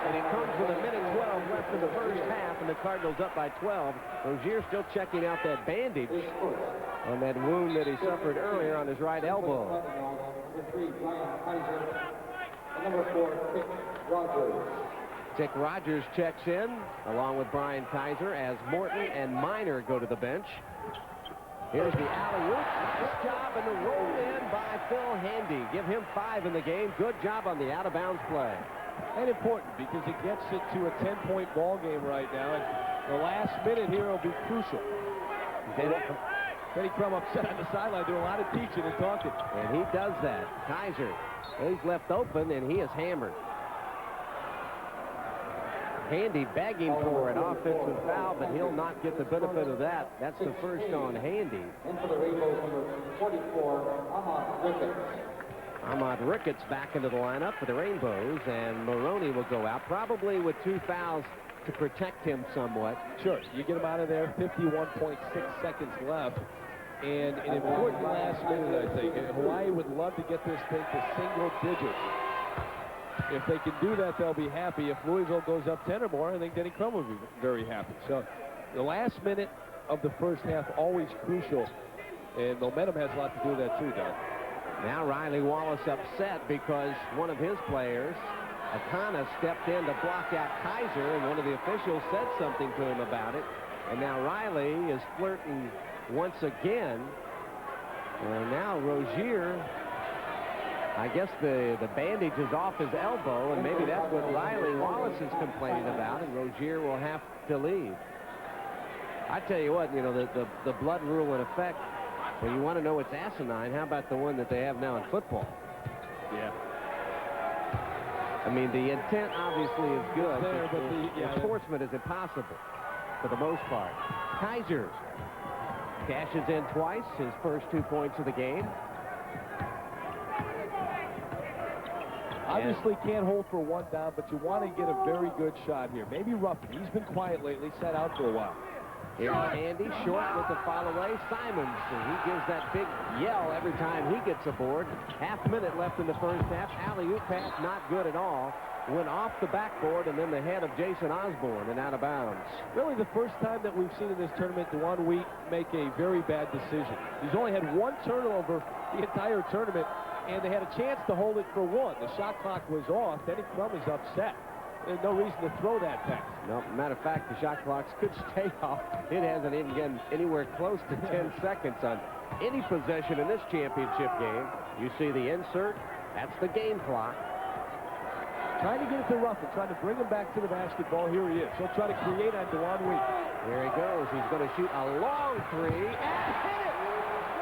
Speaker 1: And it comes with a minute 12 left in the first half, and the Cardinals up by 12. Rozier still checking out that bandage on that wound that he suffered earlier on his right elbow.
Speaker 3: Number 4, Rogers.
Speaker 1: Dick Rogers checks in, along with Brian Kaiser, as Morton and Minor go to the bench. Here's the alley-oop. Nice job, and the roll in by Phil Handy. Give him 5 in the game. Good job on the out-of-bounds play.
Speaker 2: And important, because it gets it to a 10-point ball game right now, and the last minute here will be crucial. Denny Crum upset on the sideline, doing a lot of teaching and talking.
Speaker 1: And he does that. Kaiser, he's left open, and he is hammered. Handy begging for an offensive foul, but he'll not get the benefit of that. That's the first on Handy.
Speaker 3: And for the Rainbows, number 44, Ahmad Ricketts.
Speaker 1: Ahmad Ricketts back into the lineup for the Rainbows, and Maroney will go out, probably with 2 fouls to protect him somewhat.
Speaker 2: Sure, you get him out of there, 51.6 seconds left. And an important last minute, I think. Hawaii would love to get this thing to single digits. If they can do that, they'll be happy. If Louisville goes up 10 or more, I think Denny Crum will be very happy. So the last minute of the first half, always crucial. And momentum has a lot to do with that, too, Don.
Speaker 1: Now Riley Wallace upset because one of his players, Akana, stepped in to block out Kaiser, and one of the officials said something to him about it. And now Riley is flirting once again. And now Rozier, I guess the bandage is off his elbow, and maybe that's what Riley Wallace is complaining about, and Rozier will have to leave. I tell you what, you know, the blood rule in effect, well, you want to know it's asinine, how about the one that they have now in football?
Speaker 2: Yeah.
Speaker 1: I mean, the intent obviously is good,
Speaker 2: there, but
Speaker 1: the enforcement is impossible for the most part. Kaiser cashes in twice, his first 2 points of the game.
Speaker 2: Obviously can't hold for one down, but you want to get a very good shot here. Maybe Ruffin. He's been quiet lately, sat out for a while.
Speaker 1: Here's Handy, short with the foul away. Simons, and he gives that big yell every time he gets aboard. Half minute left in the first half. Alley-oop pass, not good at all. Went off the backboard and then the head of Jason Osborne and out of bounds.
Speaker 2: Really the first time that we've seen in this tournament Dewan Wheat make a very bad decision. He's only had 1 turnover the entire tournament, and they had a chance to hold it for 1. The shot clock was off. Denny Crum is upset. There's no reason to throw that pass.
Speaker 1: No, matter of fact, the shot clocks could stay off. It hasn't even gotten anywhere close to 10 seconds on any possession in this championship game. You see the insert. That's the game clock.
Speaker 2: Trying to get it to Ruffin, trying to bring him back to the basketball. Here he is. He'll try to create on Dewan Wheat.
Speaker 1: Here he goes. He's going to shoot a long 3 and hit it.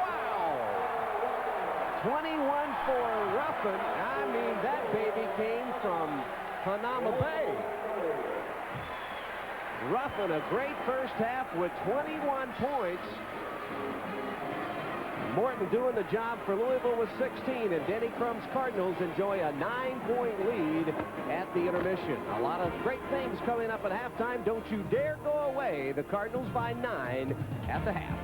Speaker 1: Wow. 21 for Ruffin. I mean, that baby came from Panama Bay. Ruffin, a great first half with 21 points. Morton doing the job for Louisville with 16, and Denny Crum's Cardinals enjoy a 9-point lead at the intermission. A lot of great things coming up at halftime. Don't you dare go away. The Cardinals by 9 at the half.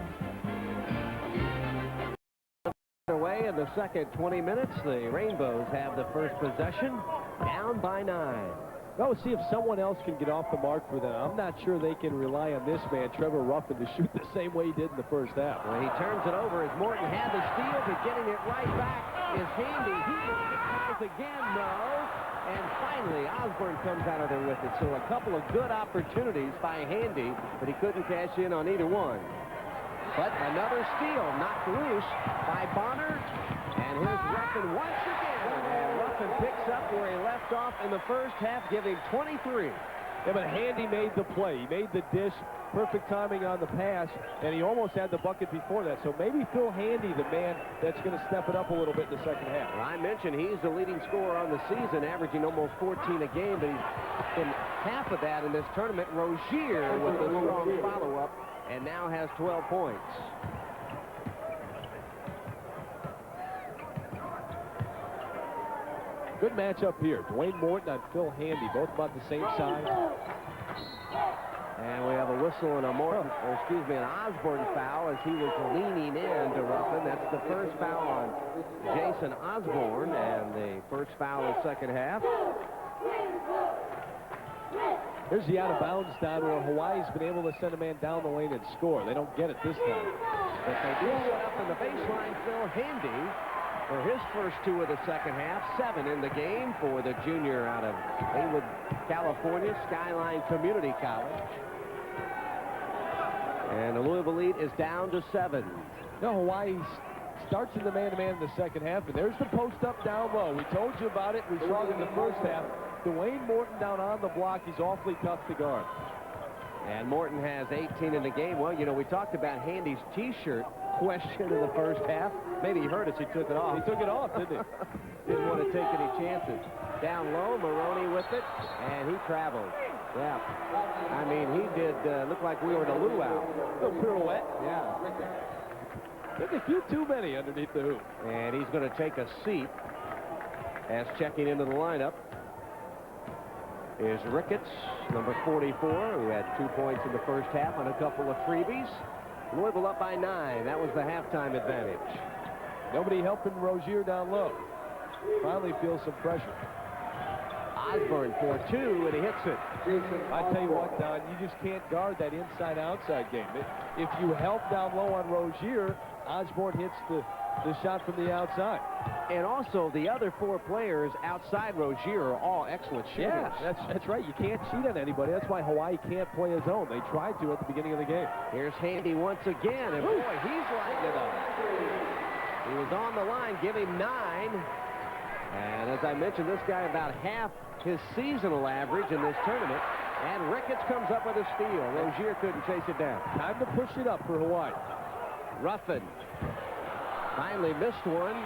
Speaker 1: Away in the second 20 minutes, the Rainbows have the first possession, down by 9.
Speaker 2: Well, we'll see if someone else can get off the mark for them. I'm not sure they can rely on this man, Trevor Ruffin, to shoot the same way he did in the first half.
Speaker 1: Well, he turns it over as Morton had the steal, but getting it right back is Handy. He tries again, no. And finally, Osborne comes out of there with it. So a couple of good opportunities by Handy, but he couldn't cash in on either one. But another steal knocked loose by Bonner. And here's Ruffin once again. And Ruffin picks up where he left off in the first half, giving 23.
Speaker 2: Yeah, but Handy made the play. He made the dish. Perfect timing on the pass, and he almost had the bucket before that. So maybe Phil Handy, the man that's going to step it up a little bit in the second half.
Speaker 1: Well, I mentioned he's the leading scorer on the season, averaging almost 14 a game, but he's in half of that in this tournament. Rozier with a strong follow-up, and now has 12 points.
Speaker 2: Good matchup here. Dwayne Morton on Phil Handy, both about the same size.
Speaker 1: And we have a whistle and a Morton, or excuse me, an Osborne foul as he was leaning in to Ruffin. That's the first foul on Jason Osborne, and the first foul of the second half.
Speaker 2: Here's the out-of-bounds down where Hawaii's been able to send a man down the lane and score. They don't get it this time.
Speaker 1: But they do set up in the baseline. Phil Handy for his first two of the second half. 7 in the game for the junior out of Haywood, California, Skyline Community College. And the Louisville lead is down to 7.
Speaker 2: No, Hawaii starts in the man-to-man in the second half, and there's the post-up down low. We told you about it. We saw it in the first half. Dwayne Morton down on the block. He's awfully tough to guard.
Speaker 1: And Morton has 18 in the game. Well, you know, we talked about Handy's T-shirt question in the first half. Maybe he heard us. He took it off.
Speaker 2: He took it off, didn't he?
Speaker 1: Didn't want to take any chances. Down low, Maroney with it, and he traveled. Yeah. I mean, he did look like we were in a luau.
Speaker 2: A little pirouette.
Speaker 1: Yeah.
Speaker 2: There's a few too many underneath the hoop.
Speaker 1: And he's going to take a seat as checking into the lineup is Ricketts, number 44, who had 2 points in the first half on a couple of freebies. Louisville up by 9. That was the halftime advantage.
Speaker 2: Nobody helping Rozier down low. Finally feels some pressure.
Speaker 1: Osborne for 2, and he hits it.
Speaker 2: I tell you what, Don, you just can't guard that inside-outside game. If you help down low on Rozier, Osborne hits the shot from the outside.
Speaker 1: And also, the other 4 players outside Rozier are all excellent shooters.
Speaker 2: Yeah, that's right. You can't cheat on anybody. That's why Hawaii can't play his own. They tried to at the beginning of the game.
Speaker 1: Here's Handy once again, and boy, he's lighting it up. He was on the line, give him 9. And as I mentioned, this guy about half his seasonal average in this tournament. And Ricketts comes up with a steal. Rozier couldn't chase it down.
Speaker 2: Time to push it up for Hawaii.
Speaker 1: Ruffin finally missed one.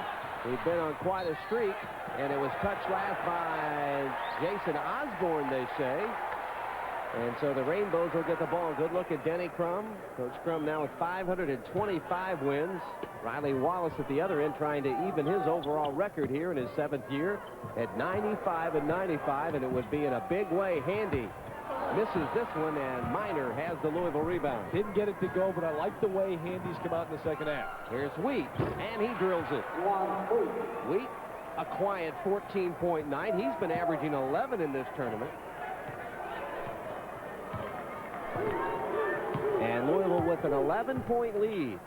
Speaker 1: He'd been on quite a streak, and it was touched last by Jason Osborne, they say. And so the Rainbows will get the ball. Good look at Denny Crum. Coach Crum now with 525 wins. Riley Wallace at the other end trying to even his overall record here in his 7th year at 95 and 95, and it would be in a big way. Handy misses this one, and Minor has the Louisville rebound.
Speaker 2: Didn't get it to go, but I like the way Handy's come out in the second half.
Speaker 1: Here's Wheat, and he drills it. Wheat, a quiet 14-point night. He's been averaging 11 in this tournament. And Louisville with an 11-point lead.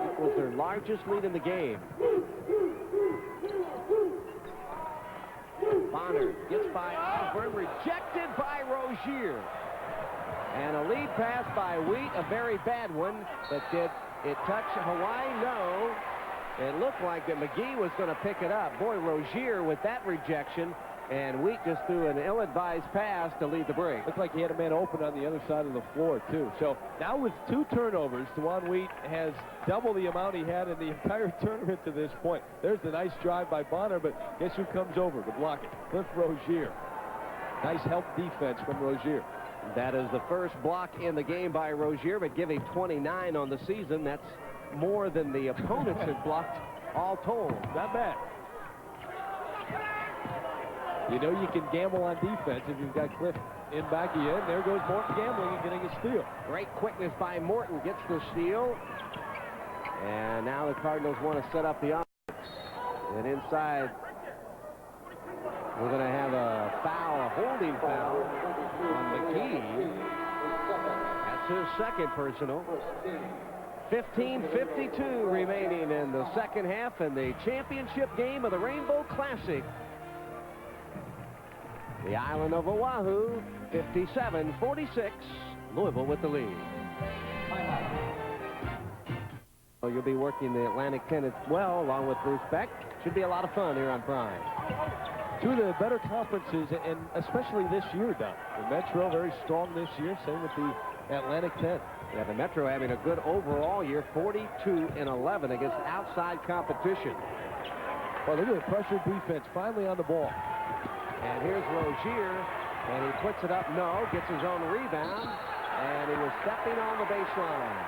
Speaker 1: Equals their largest lead in the game. Bonner gets by Osborne, rejected by Rozier. And a lead pass by Wheat, a very bad one, but did it touch Hawaii? No. It looked like that McGee was going to pick it up. Boy, Rozier with that rejection, and Wheat just threw an ill-advised pass to lead the break.
Speaker 2: Looked like he had a man open on the other side of the floor, too. So now with 2 turnovers, Dewan Wheat has double the amount he had in the entire tournament to this point. There's the nice drive by Bonner, but guess who comes over to block it? Cliff Rozier. Nice help defense from Rozier.
Speaker 1: That is the first block in the game by Rozier, but giving 29 on the season. That's more than the opponents had blocked all told.
Speaker 2: Not bad. You know you can gamble on defense if you've got Cliff in back of you. And there goes Morton gambling and getting a steal.
Speaker 1: Great quickness by Morton, gets the steal. And now the Cardinals want to set up the offense. And inside, we're going to have a foul, a holding foul on McGee. That's his second personal. 15:52 remaining in the second half in the championship game of the Rainbow Classic. The island of Oahu, 57-46. Louisville with the lead. So you'll be working the Atlantic 10 as well, along with Bruce Beck. Should be a lot of fun here on Prime.
Speaker 2: Two of the better conferences, and especially this year, Don. The Metro very strong this year. Same with the Atlantic 10.
Speaker 1: Yeah, the Metro having a good overall year, 42-11 against outside competition.
Speaker 2: Well, look at the pressure defense finally on the ball.
Speaker 1: And here's Rozier, and he puts it up. No, gets his own rebound, and he was stepping on the baseline.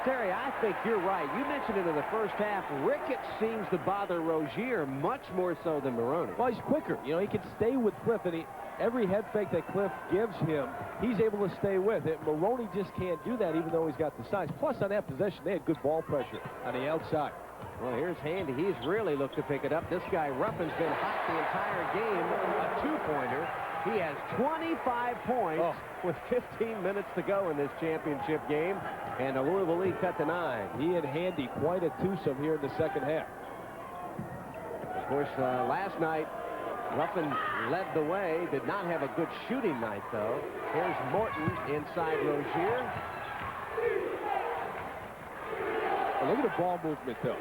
Speaker 1: Terry, I think you're right. You mentioned it in the first half. Ricketts seems to bother Rozier much more so than Maroney.
Speaker 2: Well, he's quicker. You know, he can stay with Cliff, and every head fake that Cliff gives him, he's able to stay with it. Maroney just can't do that, even though he's got the size. Plus, on that possession, they had good ball pressure on the outside.
Speaker 1: Well, here's Handy. He's really looked to pick it up. This guy, Ruffin's been hot the entire game. A two-pointer. He has 25 points with 15 minutes to go in this championship game. And the Louisville lead cut to 9.
Speaker 2: He and Handy quite a twosome here in the second half.
Speaker 1: Of course, last night, Ruffin led the way. Did not have a good shooting night, though. Here's Morton inside Rozier.
Speaker 2: Well, look at the ball movement, though.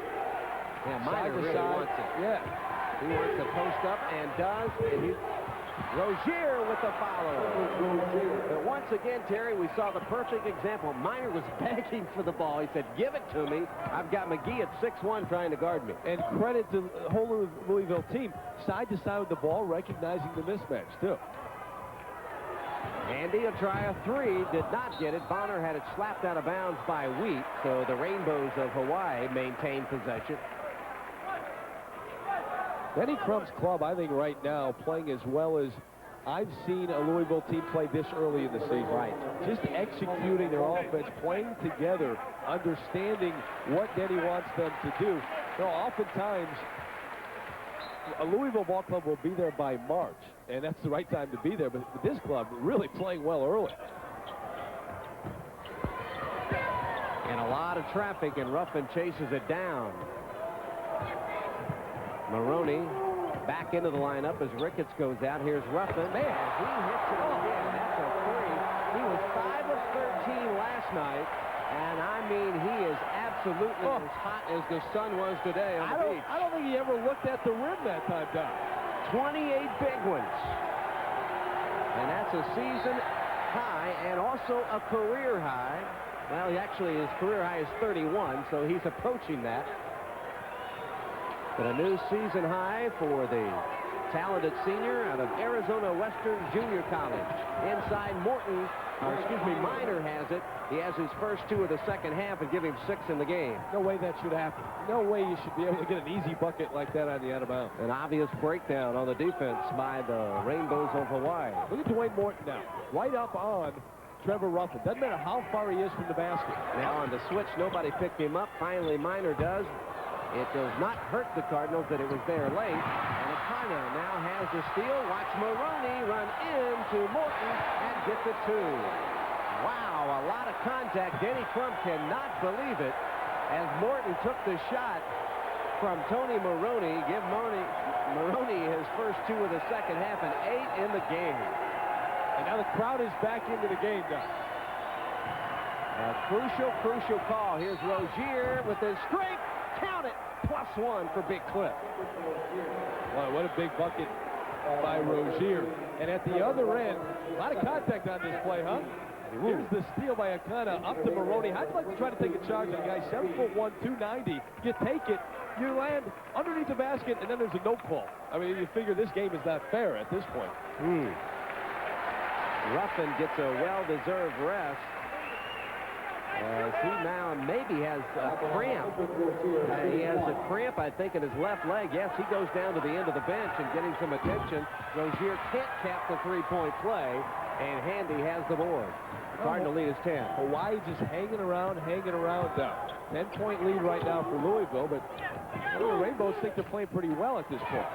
Speaker 1: Yeah, Miner really wants it.
Speaker 2: Yeah.
Speaker 1: He wants to post up and does. And Rozier with the follow. But once again, Terry, we saw the perfect example. Miner was begging for the ball. He said, give it to me. I've got McGee at 6'1" trying to guard me.
Speaker 2: And credit to the whole Louisville team. Side to side with the ball, recognizing the mismatch, too.
Speaker 1: Andy will try a three. Did not get it. Bonner had it slapped out of bounds by Wheat. So the Rainbows of Hawaii maintain possession.
Speaker 2: Benny Crump's club, I think, right now, playing as well as I've seen a Louisville team play this early in the season.
Speaker 1: Right.
Speaker 2: Just executing their offense, playing together, understanding what Denny wants them to do. You know, oftentimes, a Louisville ball club will be there by March, and that's the right time to be there. But this club really playing well early.
Speaker 1: And a lot of traffic, and Ruffin chases it down. Maroney back into the lineup as Ricketts goes out. Here's Ruffin. Man, he hits it again. That's a three. He was 5 of 13 last night, and I mean, he is absolutely as hot as the sun was today on the beach.
Speaker 2: I don't think he ever looked at the rim that time, Don.
Speaker 1: 28 big ones. And that's a season high and also a career high. Well, actually, his career high is 31, so he's approaching that. But a new season high for the talented senior out of Arizona Western Junior College. Inside Morton, Miner has it. He has his first two of the second half and give him 6 in the game.
Speaker 2: No way that should happen. No way you should be able to get an easy bucket like that on the out of bounds.
Speaker 1: An obvious breakdown on the defense by the Rainbows of Hawaii.
Speaker 2: Look at Dwayne Morton now. Right up on Trevor Ruffin. Doesn't matter how far he is from the basket.
Speaker 1: Now on the switch, nobody picked him up. Finally, Miner does. It does not hurt the Cardinals that it was there late. And Akana now has the steal. Watch Maroney run into Morton and get the 2. Wow, a lot of contact. Denny Crump cannot believe it as Morton took the shot from Tony Maroney. Give Maroney his first 2 of the second half and 8 in the game.
Speaker 2: And now the crowd is back into the game, Doug.
Speaker 1: A crucial call. Here's Rozier with his strength. Count it. +1 for Big Cliff.
Speaker 2: Wow, what a big bucket by Rozier. And at the other end, a lot of contact on this play, huh? Here's the steal by Akana up to Maroney. How'd you like to try to take a charge on a guy 7'1", 290? You take it, you land underneath the basket, and then there's a no call. I mean, you figure this game is not fair at this point.
Speaker 1: Ruffin gets a well-deserved rest. As he now maybe has a cramp. He has a cramp, I think, in his left leg. Yes, he goes down to the end of the bench and getting some attention. Rozier can't cap the three-point play, and Handy has the board. Cardinal lead is 10.
Speaker 2: Hawaii just hanging around. 10-point lead right now for Louisville, but the Rainbows think they're playing pretty well at this point.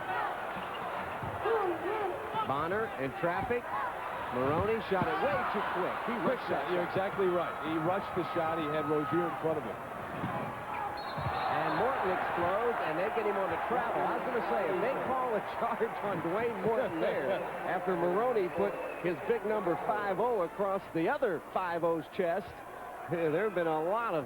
Speaker 1: Bonner in traffic. Maroney shot it way too quick. He rushed
Speaker 2: shot. You're exactly right. He rushed the shot. He had Rozier in front of him.
Speaker 1: And Morton explodes, and they get him on the travel. I was going to say, if they call a charge on Dwayne Morton there, after Maroney put his big number 5-0 across the other 5-0's chest, there have been a lot of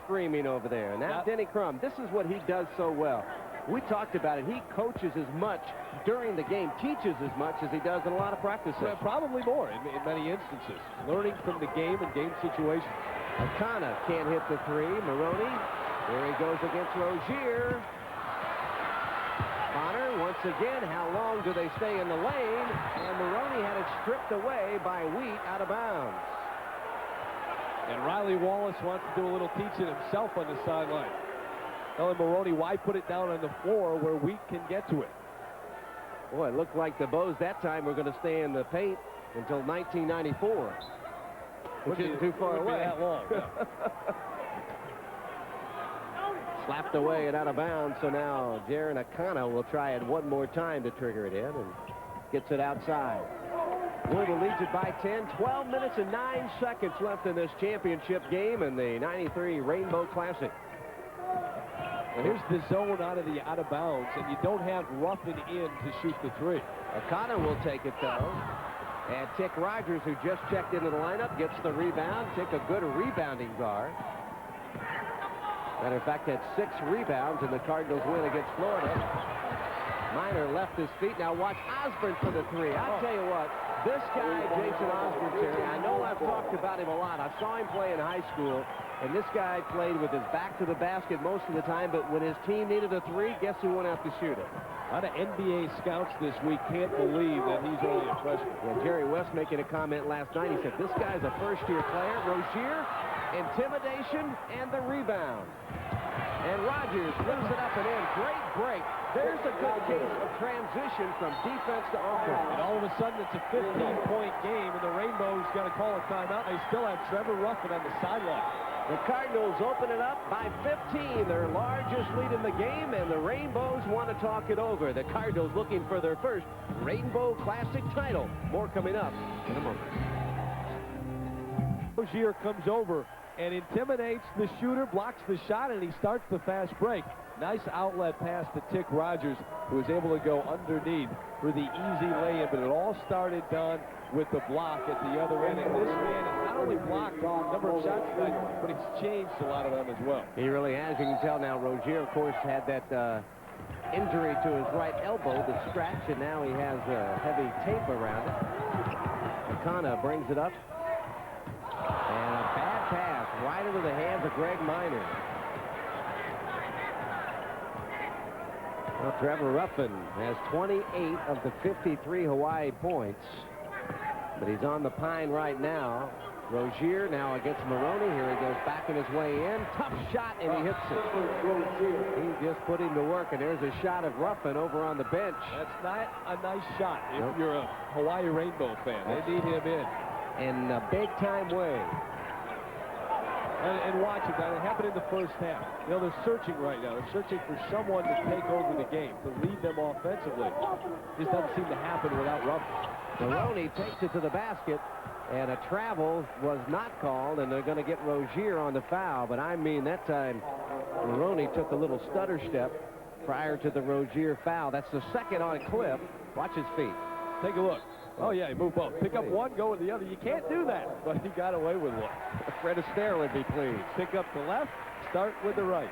Speaker 1: screaming over there. Now, Denny Crum, this is what he does so well. We talked about it. He coaches as much during the game, teaches as much as he does in a lot of practices.
Speaker 2: Well, probably more in many instances. Learning from the game and game situations.
Speaker 1: O'Connor can't hit the three. Maroney, there he goes against Rozier. Bonner, once again, how long do they stay in the lane? And Maroney had it stripped away by Wheat out of bounds.
Speaker 2: And Riley Wallace wants to do a little teaching himself on the sideline. Telling Maroney, why put it down on the floor where Wheat can get to it?
Speaker 1: Boy, it looked like the Bows that time were going to stay in the paint until 1994. Which isn't too far away.
Speaker 2: That long, yeah.
Speaker 1: Slapped away and out of bounds, so now Jaron Akana will try it one more time to trigger it in and gets it outside. Louisville leads it by 10. 12 minutes and 9 seconds left in this championship game in the 93 Rainbow Classic.
Speaker 2: And here's the zone out of bounds, and you don't have Ruffin in to shoot the three.
Speaker 1: Akana will take it, though. And Tick Rogers, who just checked into the lineup, gets the rebound. Tick, a good rebounding guard. Matter of fact, had 6 rebounds in the Cardinals win against Florida. Miner left his feet. Now watch Osborne for the three. I'll tell you what, this guy, Jason Osborne, Terry, I know I've talked about him a lot. I saw him play in high school, and this guy played with his back to the basket most of the time, but when his team needed a three, guess who went out to shoot it?
Speaker 2: A lot of NBA scouts this week can't believe that he's only a freshman.
Speaker 1: Yeah, Jerry West making a comment last night. He said, this guy's a first-year player. Rozier, intimidation, and the rebound. And Rogers lifts it up and in. Great break. There's a good case of transition from defense to offense.
Speaker 2: And all of a sudden, it's a 15-point game, and the Rainbows got to call a timeout. They still have Trevor Ruffin on the sideline.
Speaker 1: The Cardinals open it up by 15, their largest lead in the game, and the Rainbows want to talk it over. The Cardinals looking for their first Rainbow Classic title. More coming up in a moment.
Speaker 2: Rozier comes over and intimidates the shooter, blocks the shot, and he starts the fast break. Nice outlet pass to Tick Rogers, who was able to go underneath for the easy lay-in, but it all started done with the block at the other end. And this man has not only blocked a number of shots tonight, but he's changed a lot of them as well.
Speaker 1: He really has. You can tell now Rozier, of course, had that injury to his right elbow, the scratch, and now he has heavy tape around it. Akana brings it up. And a bad pass right into the hands of Greg Miner. Well, Trevor Ruffin has 28 of the 53 Hawaii points, but he's on the pine right now. Rozier now against Maroney. Here he goes backing his way in. Tough shot, and he hits it. He just put him to work, and there's a shot of Ruffin over on the bench.
Speaker 2: That's not a nice shot if you're a Hawaii Rainbow fan. They need him in
Speaker 1: a big-time way.
Speaker 2: And watch it, that happened in the first half. You know, they're searching right now. They're searching for someone to take over the game, to lead them offensively. This doesn't seem to happen without Ruffin.
Speaker 1: Maroney takes it to the basket, and a travel was not called, and they're going to get Rozier on the foul. But I mean, that time, Maroney took a little stutter step prior to the Rozier foul. That's the second on Cliff. Watch his feet.
Speaker 2: Take a look. Oh, yeah, he moved both. Pick up one, go with the other. You can't do that, but he got away with one.
Speaker 1: Fred Astaire would be pleased.
Speaker 2: Pick up the left, start with the right.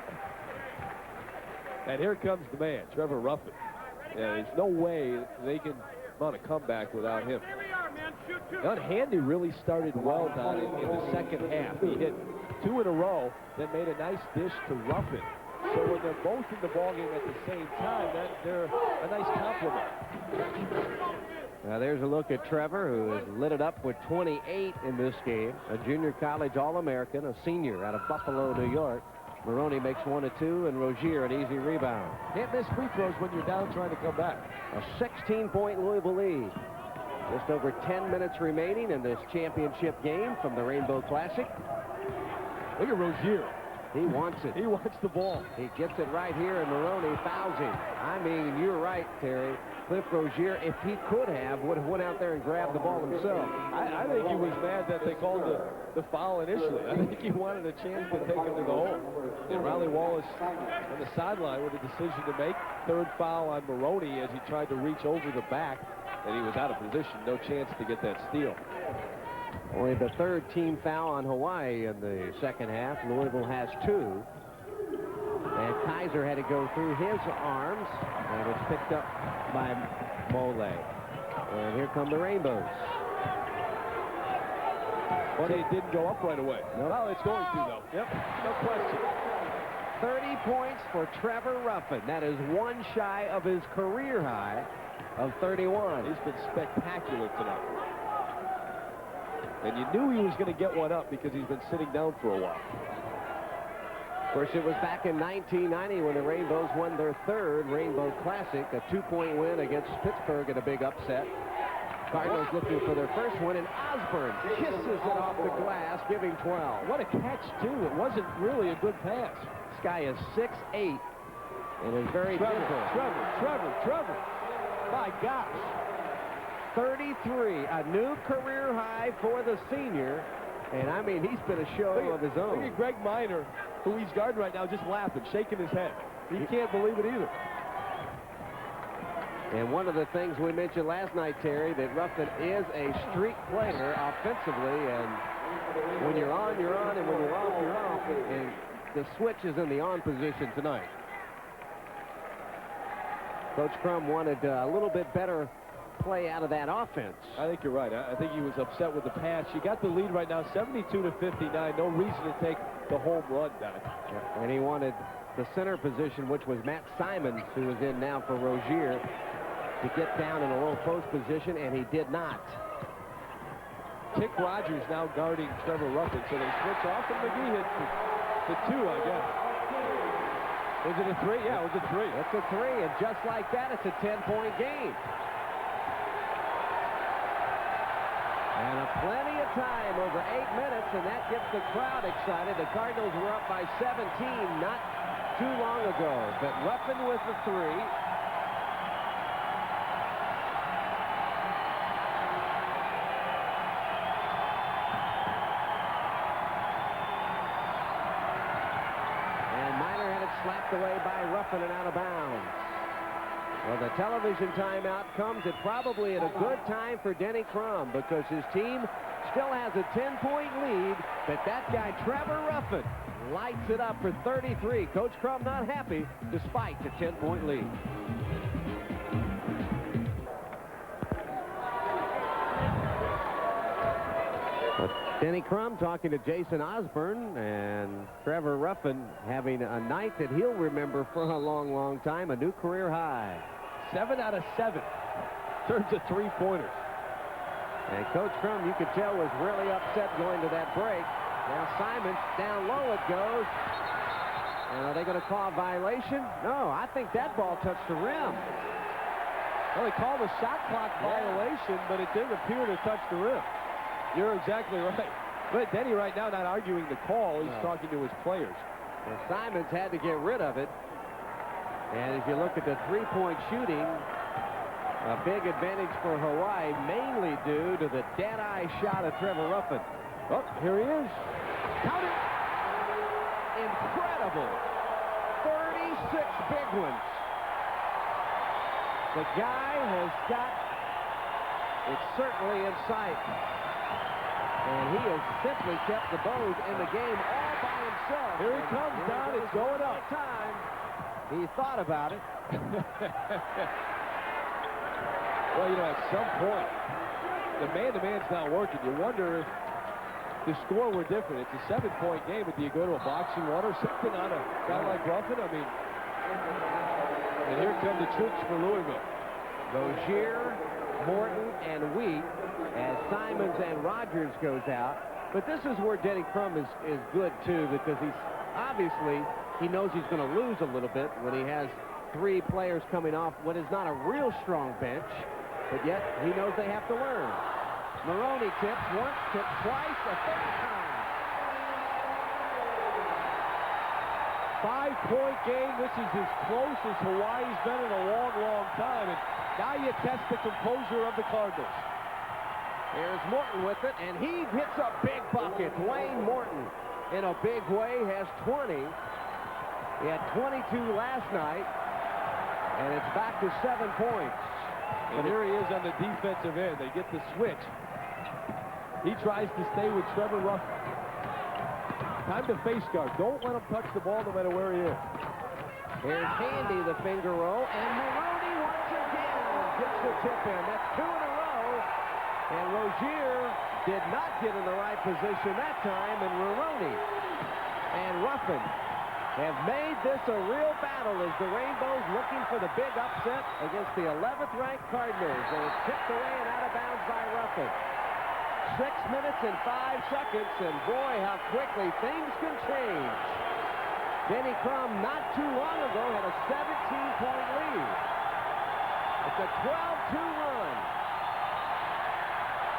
Speaker 2: And here comes the man, Trevor Ruffin. Yeah, there's no way they can mount a comeback without him. Don Handy really started well down in the second half. He hit 2 in a row, then made a nice dish to Ruffin. So when they're both in the ballgame at the same time, they're a nice compliment.
Speaker 1: Now there's a look at Trevor, who has lit it up with 28 in this game. A junior college All-American, a senior out of Buffalo, New York. Maroney makes 1 of 2, and Rozier an easy rebound.
Speaker 2: Can't miss free throws when you're down trying to come back.
Speaker 1: A 16-point Louisville lead. Just over 10 minutes remaining in this championship game from the Rainbow Classic.
Speaker 2: Look at Rozier.
Speaker 1: He wants it.
Speaker 2: He wants the ball.
Speaker 1: He gets it right here, and Maroney fouls him. I mean, you're right, Terry. Cliff Rozier, if he could have, would have went out there and grabbed the ball himself.
Speaker 2: I think he was mad that they called the foul initially. I think he wanted a chance to take him to the hole. And Riley Wallace on the sideline with a decision to make. Third foul on Maroney as he tried to reach over the back, and he was out of position. No chance to get that steal.
Speaker 1: Only the third team foul on Hawaii in the second half. Louisville has 2. And Kaiser had to go through his arms, and it's picked up by Mole. And here come the Rainbows.
Speaker 2: But it didn't go up right away.
Speaker 1: Nope.
Speaker 2: Well, it's going to, though. Yep, no question.
Speaker 1: 30 points for Trevor Ruffin. That is 1 shy of his career high of 31.
Speaker 2: He's been spectacular tonight. And you knew he was going to get one up because he's been sitting down for a while.
Speaker 1: Of course, it was back in 1990 when the Rainbows won their 3rd Rainbow Classic, a 2-point win against Pittsburgh in a big upset. Cardinals looking for their first one, and Osborne kisses it off the glass, giving 12.
Speaker 2: What a catch, too. It wasn't really a good pass.
Speaker 1: This guy is 6'8", and is very physical.
Speaker 2: Trevor. My gosh.
Speaker 1: 33, a new career high for the senior. And, I mean, he's been a show of his own.
Speaker 2: Look at Greg Minor, who he's guarding right now, just laughing, shaking his head. He can't believe it either.
Speaker 1: And one of the things we mentioned last night, Terry, that Ruffin is a streak player offensively. And when you're on, you're on. And when you're off, you're off. And the switch is in the on position tonight. Coach Crum wanted a little bit better play out of that offense.
Speaker 2: I think you're right. I think he was upset with the pass. You got the lead right now, 72-59. No reason to take the home run, Don.
Speaker 1: Yeah, and he wanted the center position, which was Matt Simons, who is in now for Rozier, to get down in a low post position, and he did not.
Speaker 2: Tick Rogers now guarding Trevor Ruffin, so they switch off, and McGee hits the 2, I guess. Was it a 3? Yeah, it was a 3.
Speaker 1: It's a 3, and just like that, it's a 10-point game. And plenty of time, over 8 minutes, and that gets the crowd excited. The Cardinals were up by 17 not too long ago, but Ruffin with the 3. And Minor had it slapped away by Ruffin and out of bounds. Well, the television timeout comes at probably at a good time for Denny Crum, because his team still has a 10-point lead, but that guy, Trevor Ruffin, lights it up for 33. Coach Crum not happy despite the 10-point lead. Denny Crum talking to Jason Osborne, and Trevor Ruffin having a night that he'll remember for a long, long time, a new career high.
Speaker 2: 7 out of 7 turns to 3-pointers.
Speaker 1: And Coach Crum, you could tell, was really upset going to that break. Now Simons, down low it goes. And are they going to call a violation? No, I think that ball touched the rim.
Speaker 2: Well, they called a shot clock violation, but it didn't appear to touch the rim. You're exactly right. But Denny right now not arguing the call. He's talking to his players.
Speaker 1: Well, Simons had to get rid of it. And if you look at the three-point shooting, a big advantage for Hawaii, mainly due to the dead-eye shot of Trevor Ruffin.
Speaker 2: Oh, here he is.
Speaker 1: Count it! Incredible. 36 big ones. The guy has got it certainly in sight. And he has simply kept the Bows in the game all by himself.
Speaker 2: Here he comes, Don. It's going up.
Speaker 1: Time. He thought about it.
Speaker 2: Well, you know, at some point, the man-to-man's not working. You wonder if the score were different. It's a 7-point game, but do you go to a boxing one or something on a guy like Ruffin? I mean, and here come the troops for Louisville.
Speaker 1: Rozier Horton and Wheat as Simons and Rogers goes out. But this is where Denny Crum is good, too, because he knows he's going to lose a little bit when he has 3 players coming off what is not a real strong bench, but yet he knows they have to learn. Maroney tips once, tips twice, a third time.
Speaker 2: 5-point game. This is as close as Hawaii's been in a long, long time. And now you test the composure of the Cardinals.
Speaker 1: There's Morton with it, and he hits a big bucket. Wayne Morton, in a big way, has 20. He had 22 last night, and it's back to 7 points.
Speaker 2: And here he is on the defensive end. They get the switch. He tries to stay with Trevor Ruffin. Time to face guard. Don't let him touch the ball no matter where he is.
Speaker 1: Here's Handy, the finger roll, and Maroney once again gets the tip in. That's 2 in a row. And Rozier did not get in the right position that time, and Maroney and Ruffin have made this a real battle as the Rainbows looking for the big upset against the 11th ranked Cardinals. And it's tipped away and out of bounds by Ruffin. 6 minutes and 5 seconds, and boy, how quickly things can change. Denny Crum, not too long ago, had a 17-point lead. It's a 12-2 run.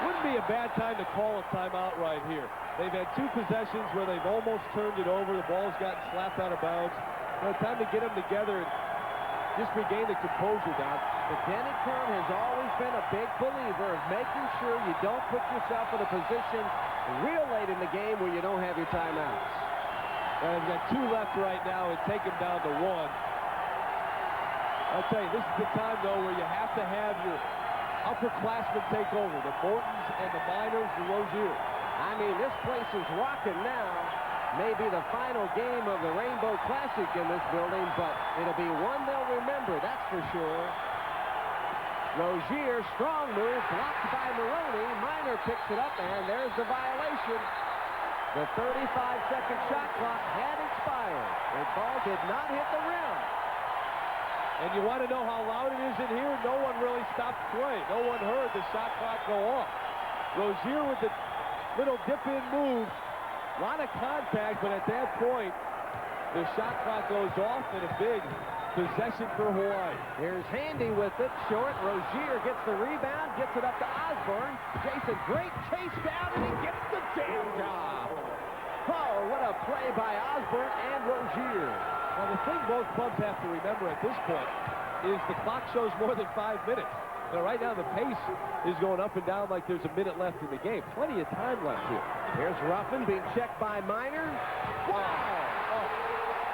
Speaker 2: Wouldn't be a bad time to call a timeout right here. They've had 2 possessions where they've almost turned it over. The ball's gotten slapped out of bounds. Time to get them together and just regain the composure down.
Speaker 1: But Denny Crum has always been a big believer of making sure you don't put yourself in a position real late in the game where you don't have your timeouts.
Speaker 2: And they've got 2 left right now and take them down to 1. I'll tell you, this is the time, though, where you have to have your upperclassmen take over. The Mortons and the Miners, the Rozier.
Speaker 1: I mean, this place is rocking now. Maybe the final game of the Rainbow Classic in this building, but it'll be one they'll remember, that's for sure. Rozier, strong move, blocked by Maroney. Miner picks it up, and there's the violation. The 35-second shot clock had expired. The ball did not hit the rim.
Speaker 2: And you want to know how loud it is in here? No one really stopped play. No one heard the shot clock go off. Rozier with the little dip-in move. A lot of contact, but at that point, the shot clock goes off and a big possession for Hawaii.
Speaker 1: Here's Handy with it, short. Rozier gets the rebound, gets it up to Osborne. Jason, great chase down, and he gets the jam job. Oh, what a play by Osborne and Rozier.
Speaker 2: Now, the thing both clubs have to remember at this point is the clock shows more than 5 minutes. Now, right now, the pace is going up and down like there's a minute left in the game. Plenty of time left here.
Speaker 1: Here's Ruffin being checked by Miner.
Speaker 2: Wow!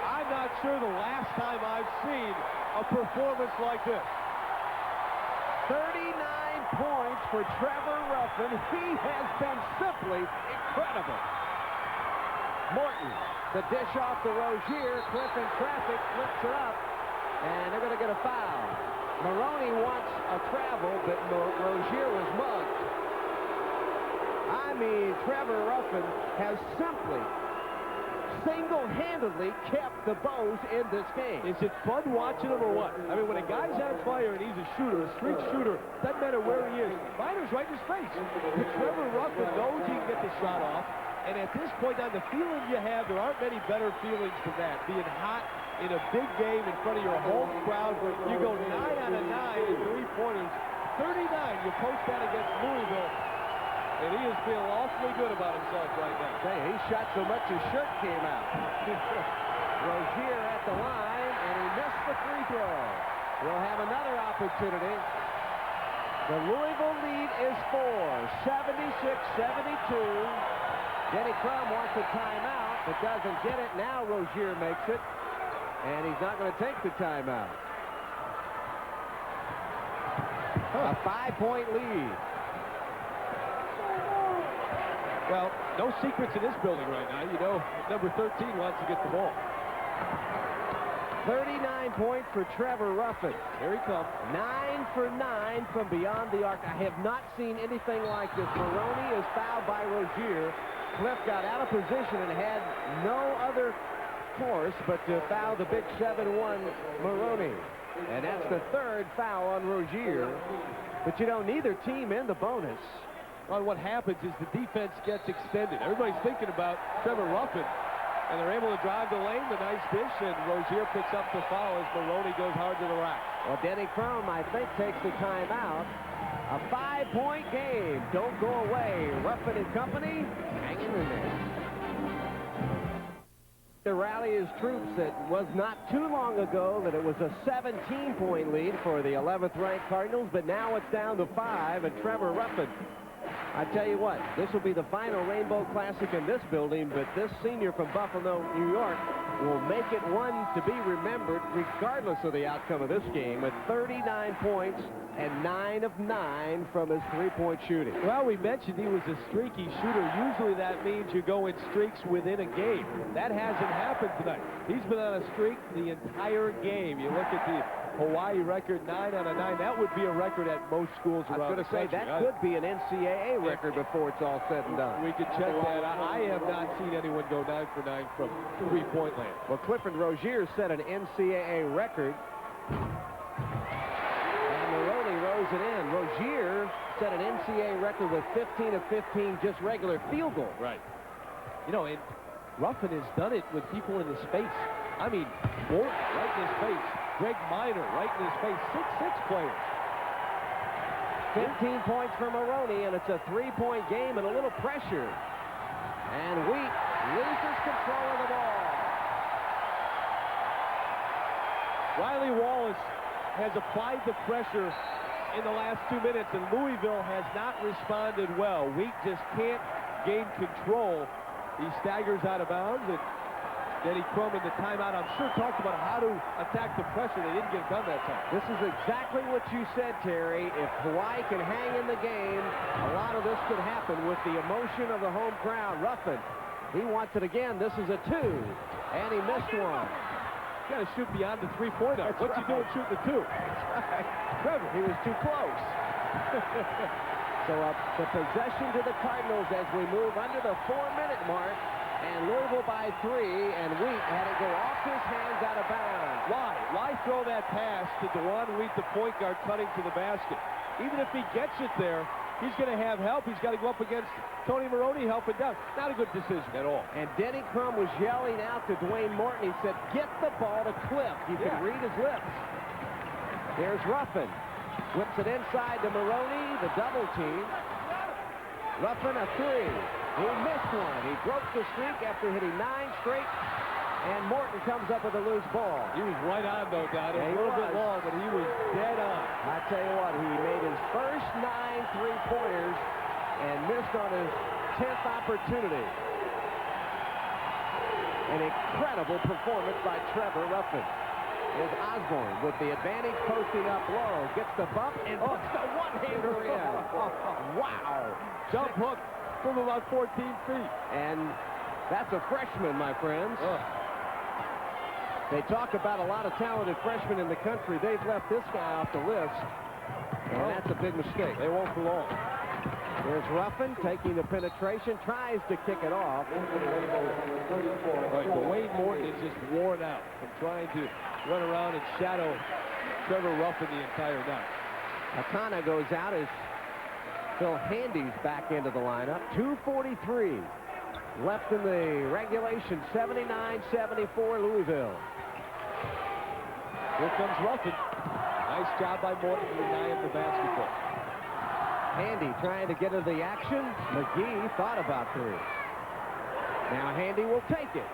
Speaker 2: I'm not sure the last time I've seen a performance like this.
Speaker 1: 39 points for Trevor Ruffin. He has been simply incredible. Morton, the dish off to Rozier. Cliff in traffic, flips it up, and they're going to get a foul. Maroney wants a travel, but Rozier was mugged. I mean, Trevor Ruffin has simply single-handedly kept the Bows in this game.
Speaker 2: Is it fun watching him or what? I mean, when a guy's on fire and he's a shooter, a street shooter, doesn't matter where he is. Miner's right in his face. But Trevor Ruffin knows he can get the shot off. And at this point, on the feeling you have, there aren't many better feelings than that. Being hot in a big game in front of your home crowd. You go 9 out of 9 in three-pointers. 39, you post that against Louisville. And he is feeling awfully good about himself right now.
Speaker 1: Hey, he shot so much his shirt came out. Rozier at the line, and he missed the free throw. We'll have another opportunity. The Louisville lead is 4, 76-72. Denny Crum wants a timeout, but doesn't get it. Now Rozier makes it, and he's not going to take the timeout. A 5-point lead.
Speaker 2: Well, no secrets in this building right now. You know, number 13 wants to get the ball.
Speaker 1: 39 points for Trevor Ruffin.
Speaker 2: Here he comes.
Speaker 1: 9 for 9 from beyond the arc. I have not seen anything like this. Maroney is fouled by Rozier. Cliff got out of position and had no other course but to foul the big 7-1 Maroney. And that's the 3rd foul on Rozier. But you know, neither team in the bonus.
Speaker 2: Well, what happens is the defense gets extended. Everybody's thinking about Trevor Ruffin, and they're able to drive the lane, the nice dish, and Rozier picks up the foul as Maroney goes hard to the rack.
Speaker 1: Well, Denny Crum, I think, takes the timeout. A 5-point game. Don't go away. Ruffin and company hanging in there. To rally his troops, it was not too long ago that it was a 17-point lead for the 11th-ranked Cardinals, but now it's down to 5, and Trevor Ruffin, I tell you what, this will be the final Rainbow Classic in this building, but this senior from Buffalo, New York, will make it one to be remembered regardless of the outcome of this game with 39 points and 9 of 9 from his three-point shooting.
Speaker 2: Well, we mentioned he was a streaky shooter. Usually that means you go in streaks within a game. That hasn't happened tonight. He's been on a streak the entire game. You look at the Hawaii record, 9 out of 9. That would be a record at most schools around the country.
Speaker 1: I was going to say, that could be an NCAA record before it's all said and done.
Speaker 2: We could check that. I have not seen anyone go 9 for 9 from three-point land.
Speaker 1: Well, Clifford Rozier set an NCAA record. And Maroney rose it in. Rozier set an NCAA record with 15 of 15 just regular field goals.
Speaker 2: Right. You know, and Ruffin has done it with people in his face. I mean, Morton right in his face. Greg Minor right in his face. 6'6" players.
Speaker 1: 15 points for Maroney, and it's a three-point game and a little pressure. And Wheat loses control of the ball.
Speaker 2: Riley Wallace has applied the pressure in the last 2 minutes, and Louisville has not responded well. Wheat just can't gain control. He staggers out of bounds, and Denny Crum in the timeout, I'm sure, talked about how to attack the pressure. They didn't get it done that time.
Speaker 1: This is exactly what you said, Terry. If Hawaii can hang in the game, a lot of this could happen with the emotion of the home crowd. Ruffin, he wants it again. This is a 2, and he missed one.
Speaker 2: You got to shoot beyond the three-point arc. What's he doing shooting the 2?
Speaker 1: Trevor, he was too close. So the possession to the Cardinals as we move under the 4-minute mark. And Louisville by 3, and Wheat had it go off his hands out of bounds.
Speaker 2: Why throw that pass to DeJuan Wheat, the point guard, cutting to the basket? Even if he gets it there, he's going to have help. He's got to go up against Tony Maroney helping down. Not a good decision at all.
Speaker 1: And Denny Crum was yelling out to Dwayne Morton. He said, get the ball to Cliff. You can read his lips. Here's Ruffin. Whips it inside to Maroney, the double team. Ruffin a 3. He missed one. He broke the streak after hitting 9 straight. And Morton comes up with a loose ball.
Speaker 2: He was right on, though, Don. A little bit long, but he was dead on.
Speaker 1: I tell you what, he made his first 9 three-pointers and missed on his 10th opportunity. An incredible performance by Trevor Ruffin. Here's Osborne with the advantage, posting up low. Gets the bump and puts the one-hander in. Wow.
Speaker 2: Jump hook from about 14 feet.
Speaker 1: And that's a freshman, my friends. They talk about a lot of talented freshmen in the country. They've left this guy off the list. And that's a big mistake.
Speaker 2: They won't for long.
Speaker 1: Here's Ruffin taking the penetration, tries to kick it off.
Speaker 2: Right, Dwayne Morton is just worn out from trying to run around and shadow Trevor Ruffin the entire night.
Speaker 1: Akana goes out as Phil Handy's back into the lineup. 2:43 left in the regulation. 79-74 Louisville.
Speaker 2: Here comes Ruffin. Nice job by Morton to deny him the basketball.
Speaker 1: Handy trying to get into the action. McGee thought about 3. Now Handy will take it.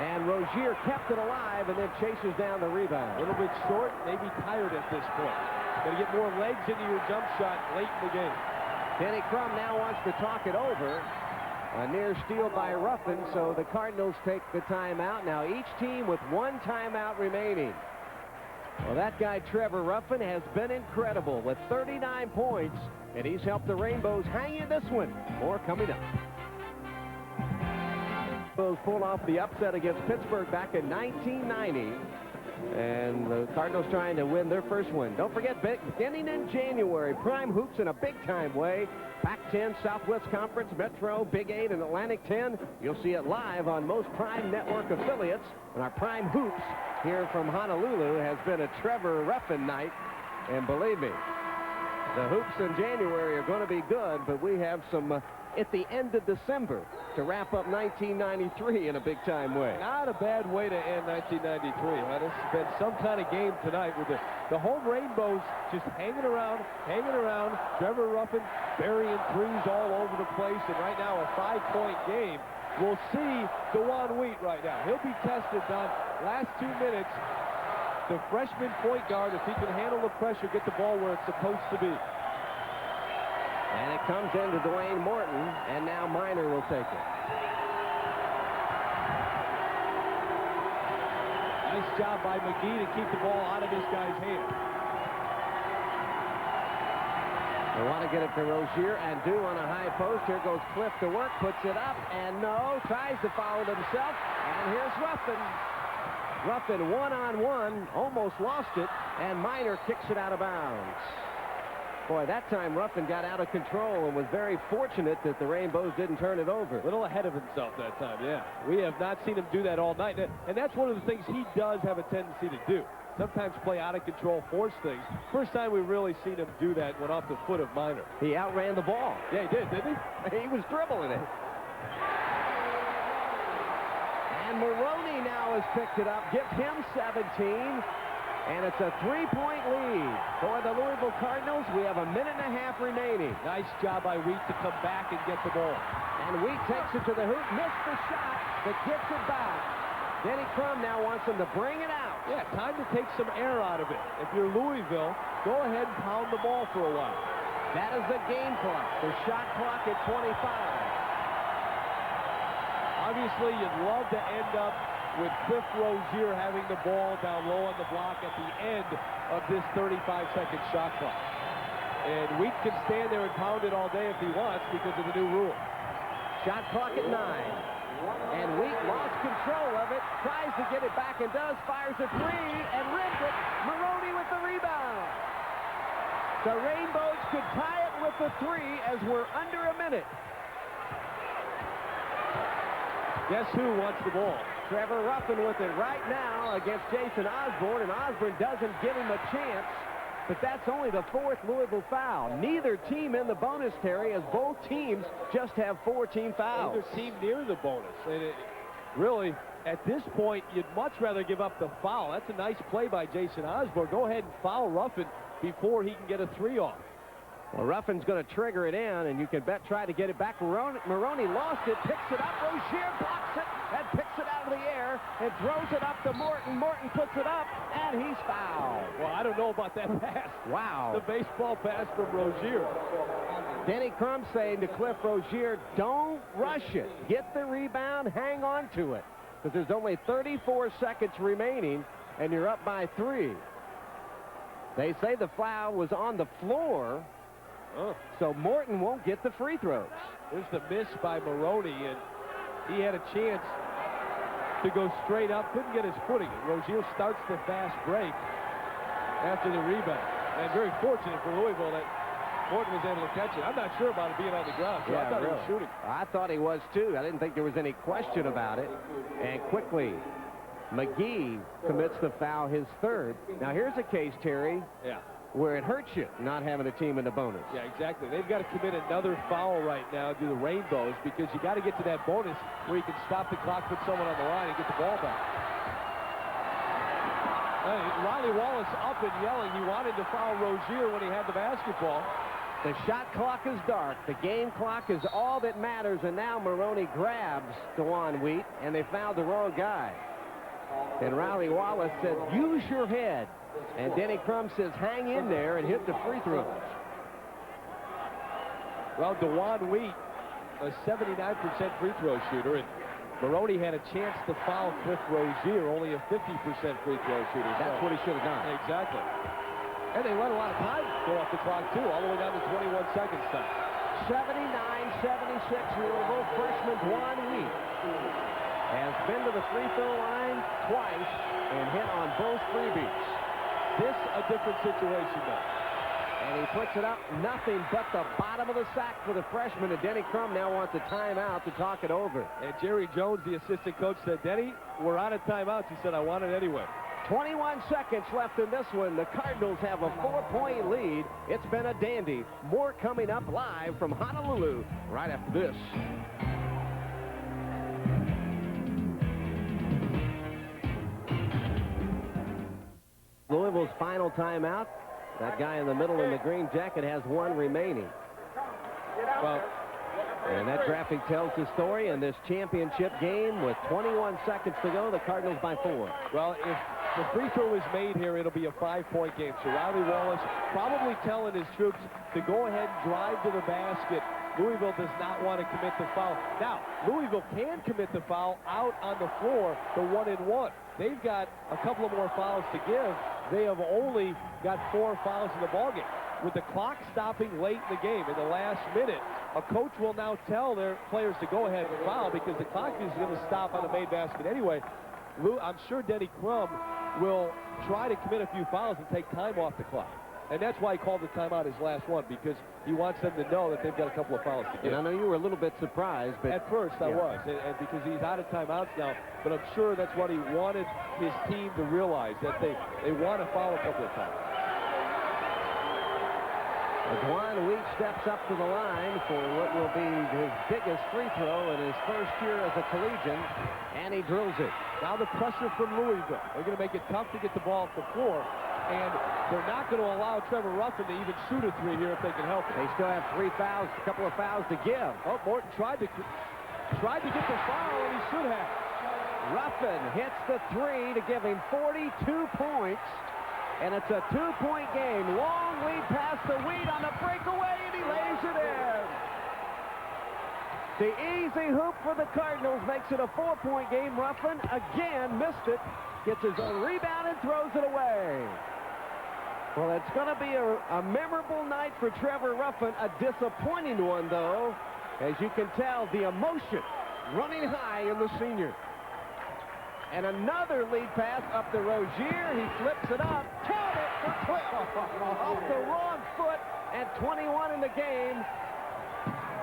Speaker 1: And Rozier kept it alive and then chases down the rebound.
Speaker 2: A little bit short, maybe tired at this point. Got to get more legs into your jump shot late in the game.
Speaker 1: Denny Crum now wants to talk it over. A near steal by Ruffin, so the Cardinals take the timeout. Now each team with 1 timeout remaining. Well, that guy Trevor Ruffin has been incredible with 39 points, and he's helped the Rainbows hang in this one. More coming up. Rainbows pulled off the upset against Pittsburgh back in 1990. And the Cardinals trying to win their first win. Don't forget, beginning in January, Prime Hoops in a big-time way. Pac-10, Southwest Conference, Metro, Big 8, and Atlantic 10. You'll see it live on most Prime Network affiliates. And our Prime Hoops here from Honolulu has been a Trevor Ruffin night. And believe me, The hoops in January are going to be good, but we have some at the end of December to wrap up 1993 in a big-time way.
Speaker 2: Not a bad way to end 1993. Huh? This has been some kind of game tonight with the home Rainbows just hanging around. Trevor Ruffin burying threes all over the place, and right now a 5-point game. We'll see DeJuan Wheat right now. He'll be tested on last 2 minutes. The freshman point guard, if he can handle the pressure, get the ball where it's supposed to be.
Speaker 1: And it comes into Dwayne Morton, and now Miner will take it.
Speaker 2: Nice job by McGee to keep the ball out of this guy's hand.
Speaker 1: They want to get it to Rozier, and do on a high post. Here goes Cliff to work, puts it up, and no, tries to foul it himself, and here's Ruffin. Ruffin one-on-one, almost lost it, and Miner kicks it out of bounds. Boy, that time Ruffin got out of control and was very fortunate that the Rainbows didn't turn it over.
Speaker 2: A little ahead of himself that time, yeah. We have not seen him do that all night, and that's one of the things he does have a tendency to do. Sometimes play out of control, force things. First time we've really seen him do that went off the foot of Miner.
Speaker 1: He outran the ball.
Speaker 2: Yeah, he did, didn't he?
Speaker 1: He was dribbling it. And Maroney now has picked it up, gives him 17, and it's a 3-point lead for the Louisville Cardinals. We have a minute and a half remaining.
Speaker 2: Nice job by Wheat to come back and get the ball.
Speaker 1: And Wheat takes it to the hoop, missed the shot, but gets it back. Denny Crum now wants him to bring it out.
Speaker 2: Yeah, time to take some air out of it. If you're Louisville, go ahead and pound the ball for a while.
Speaker 1: That is the game clock. The shot clock at 25.
Speaker 2: Obviously, you'd love to end up with Cliff Rozier having the ball down low on the block at the end of this 35-second shot clock. And Wheat can stand there and pound it all day if he wants because of the new rule.
Speaker 1: Shot clock at 9. And Wheat lost control of it, tries to get it back and does, fires a 3 and rims it. Maroney with the rebound. The Rainbows could tie it with the 3 as we're under a minute.
Speaker 2: Guess who wants the ball?
Speaker 1: Trevor Ruffin with it right now against Jason Osborne, and Osborne doesn't give him a chance, but that's only the 4th Louisville foul. Neither team in the bonus, Terry, as both teams just have 4 team fouls.
Speaker 2: Neither team near the bonus. And really, at this point, you'd much rather give up the foul. That's a nice play by Jason Osborne. Go ahead and foul Ruffin before he can get a 3 off.
Speaker 1: Well, Ruffin's going to trigger it in, and you can bet try to get it back. Maroney lost it, picks it up. Rozier blocks it and picks it out of the air and throws it up to Morton. Morton puts it up, and he's fouled.
Speaker 2: Well, I don't know about that pass.
Speaker 1: Wow.
Speaker 2: The baseball pass from Rozier.
Speaker 1: Denny Crum saying to Cliff Rozier, don't rush it. Get the rebound, hang on to it. Because there's only 34 seconds remaining, and you're up by 3. They say the foul was on the floor. So Morton won't get the free throws.
Speaker 2: There's the miss by Maroney, and he had a chance to go straight up, couldn't get his footing. Rozier starts the fast break after the rebound. And very fortunate for Louisville that Morton was able to catch it. I'm not sure about it being on the ground, so I thought he was shooting.
Speaker 1: I thought he was too. I didn't think there was any question about it. And quickly, McGee commits the foul, his 3rd. Now here's a case, Terry.
Speaker 2: Yeah.
Speaker 1: Where it hurts you not having a team in the bonus.
Speaker 2: Yeah, exactly. They've got to commit another foul right now to the Rainbows because you got to get to that bonus where you can stop the clock, put someone on the line, and get the ball back. Riley Wallace up and yelling. He wanted to foul Rozier when he had the basketball.
Speaker 1: The shot clock is dark. The game clock is all that matters, and now Maroney grabs DeJuan Wheat, and they fouled the wrong guy. And Riley Wallace said, use your head. And Denny Crum says, hang in there and hit the free throws.
Speaker 2: Well, DeJuan Wheat, a 79% free throw shooter, and Maroney had a chance to foul Cliff Rozier, only a 50% free throw shooter.
Speaker 1: That's what he should have done.
Speaker 2: Exactly. And they let a lot of time go off the clock, too, all the way down to 21 seconds time.
Speaker 1: 79-76, Louisville freshman DeJuan Wheat has been to the free throw line twice and hit on both freebies.
Speaker 2: This a different situation, though.
Speaker 1: And he puts it up, nothing but the bottom of the sack for the freshman, and Denny Crum now wants a timeout to talk it over.
Speaker 2: And Jerry Jones, the assistant coach, said, Denny, we're out of timeouts. He said, I want it anyway.
Speaker 1: 21 seconds left in this one. The Cardinals have a 4-point lead. It's been a dandy. More coming up live from Honolulu right after this. Louisville's final timeout. That guy in the middle in the green jacket has one remaining.
Speaker 2: Well,
Speaker 1: and that graphic tells the story in this championship game with 21 seconds to go. The Cardinals by 4.
Speaker 2: well, if the free throw is made here, it'll be a 5-point game. So Riley Wallace probably telling his troops to go ahead and drive to the basket. Louisville does not want to commit the foul. Now, Louisville can commit the foul out on the floor, the 1-and-1. They've got a couple of more fouls to give. They have only got 4 fouls in the ballgame. With the clock stopping late in the game, in the last minute, a coach will now tell their players to go ahead and foul because the clock is going to stop on the made basket anyway. I'm sure Denny Crum will try to commit a few fouls and take time off the clock. And that's why he called the timeout his last one, because he wants them to know that they've got a couple of fouls to give.
Speaker 1: And I know you were a little bit surprised, but
Speaker 2: at first I was, and because he's out of timeouts now, but I'm sure that's what he wanted his team to realize, that they want to foul a couple of times.
Speaker 1: Dwan Weeks steps up to the line for what will be his biggest free throw in his first year as a collegian, and he drills it.
Speaker 2: Now the pressure from Louisville. They're going to make it tough to get the ball off the floor, and they're not going to allow Trevor Ruffin to even shoot a 3 here if they can help it.
Speaker 1: They still have 3 fouls, a couple of fouls to give.
Speaker 2: Oh, Morton tried to get the foul, and he should have.
Speaker 1: Ruffin hits the 3 to give him 42 points. And it's a 2-point game. Long lead pass to Weed on the breakaway, and he lays it in. The easy hoop for the Cardinals makes it a 4-point game. Ruffin again missed it. Gets his own rebound and throws it away. Well, it's going to be a memorable night for Trevor Ruffin. A disappointing one, though. As you can tell, the emotion running high in the senior. And another lead pass up to Rozier. He flips it up. Count it for Cliff. Off the wrong foot at 21 in the game.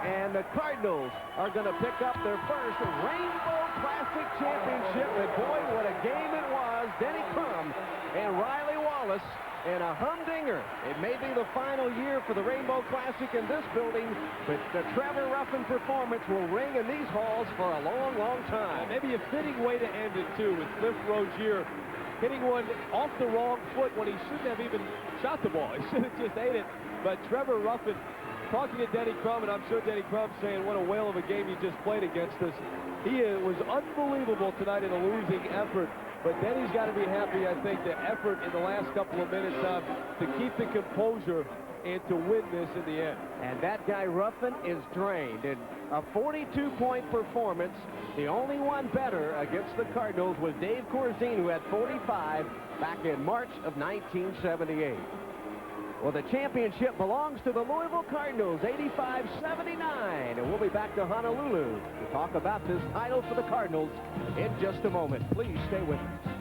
Speaker 1: And the Cardinals are going to pick up their first Rainbow Classic championship. And boy, what a game it was. Denny Crum and Riley Wallace and a humdinger. It may be the final year for the Rainbow Classic in this building, but the Trevor Ruffin performance will ring in these halls for a long, long time.
Speaker 2: Maybe a fitting way to end it, too, with Cliff Rozier hitting one off the wrong foot when he shouldn't have even shot the ball. He should have just ate it. But Trevor Ruffin talking to Denny Crum, and I'm sure Denny Crum saying, what a whale of a game you just played against us. He was unbelievable tonight in a losing effort. But Denny's got to be happy, I think, the effort in the last couple of minutes to keep the composure and to win this in the end.
Speaker 1: And that guy Ruffin is drained. In a 42-point performance, the only one better against the Cardinals was Dave Corzine, who had 45 back in March of 1978. Well, the championship belongs to the Louisville Cardinals, 85-79. And we'll be back to Honolulu to talk about this title for the Cardinals in just a moment. Please stay with us.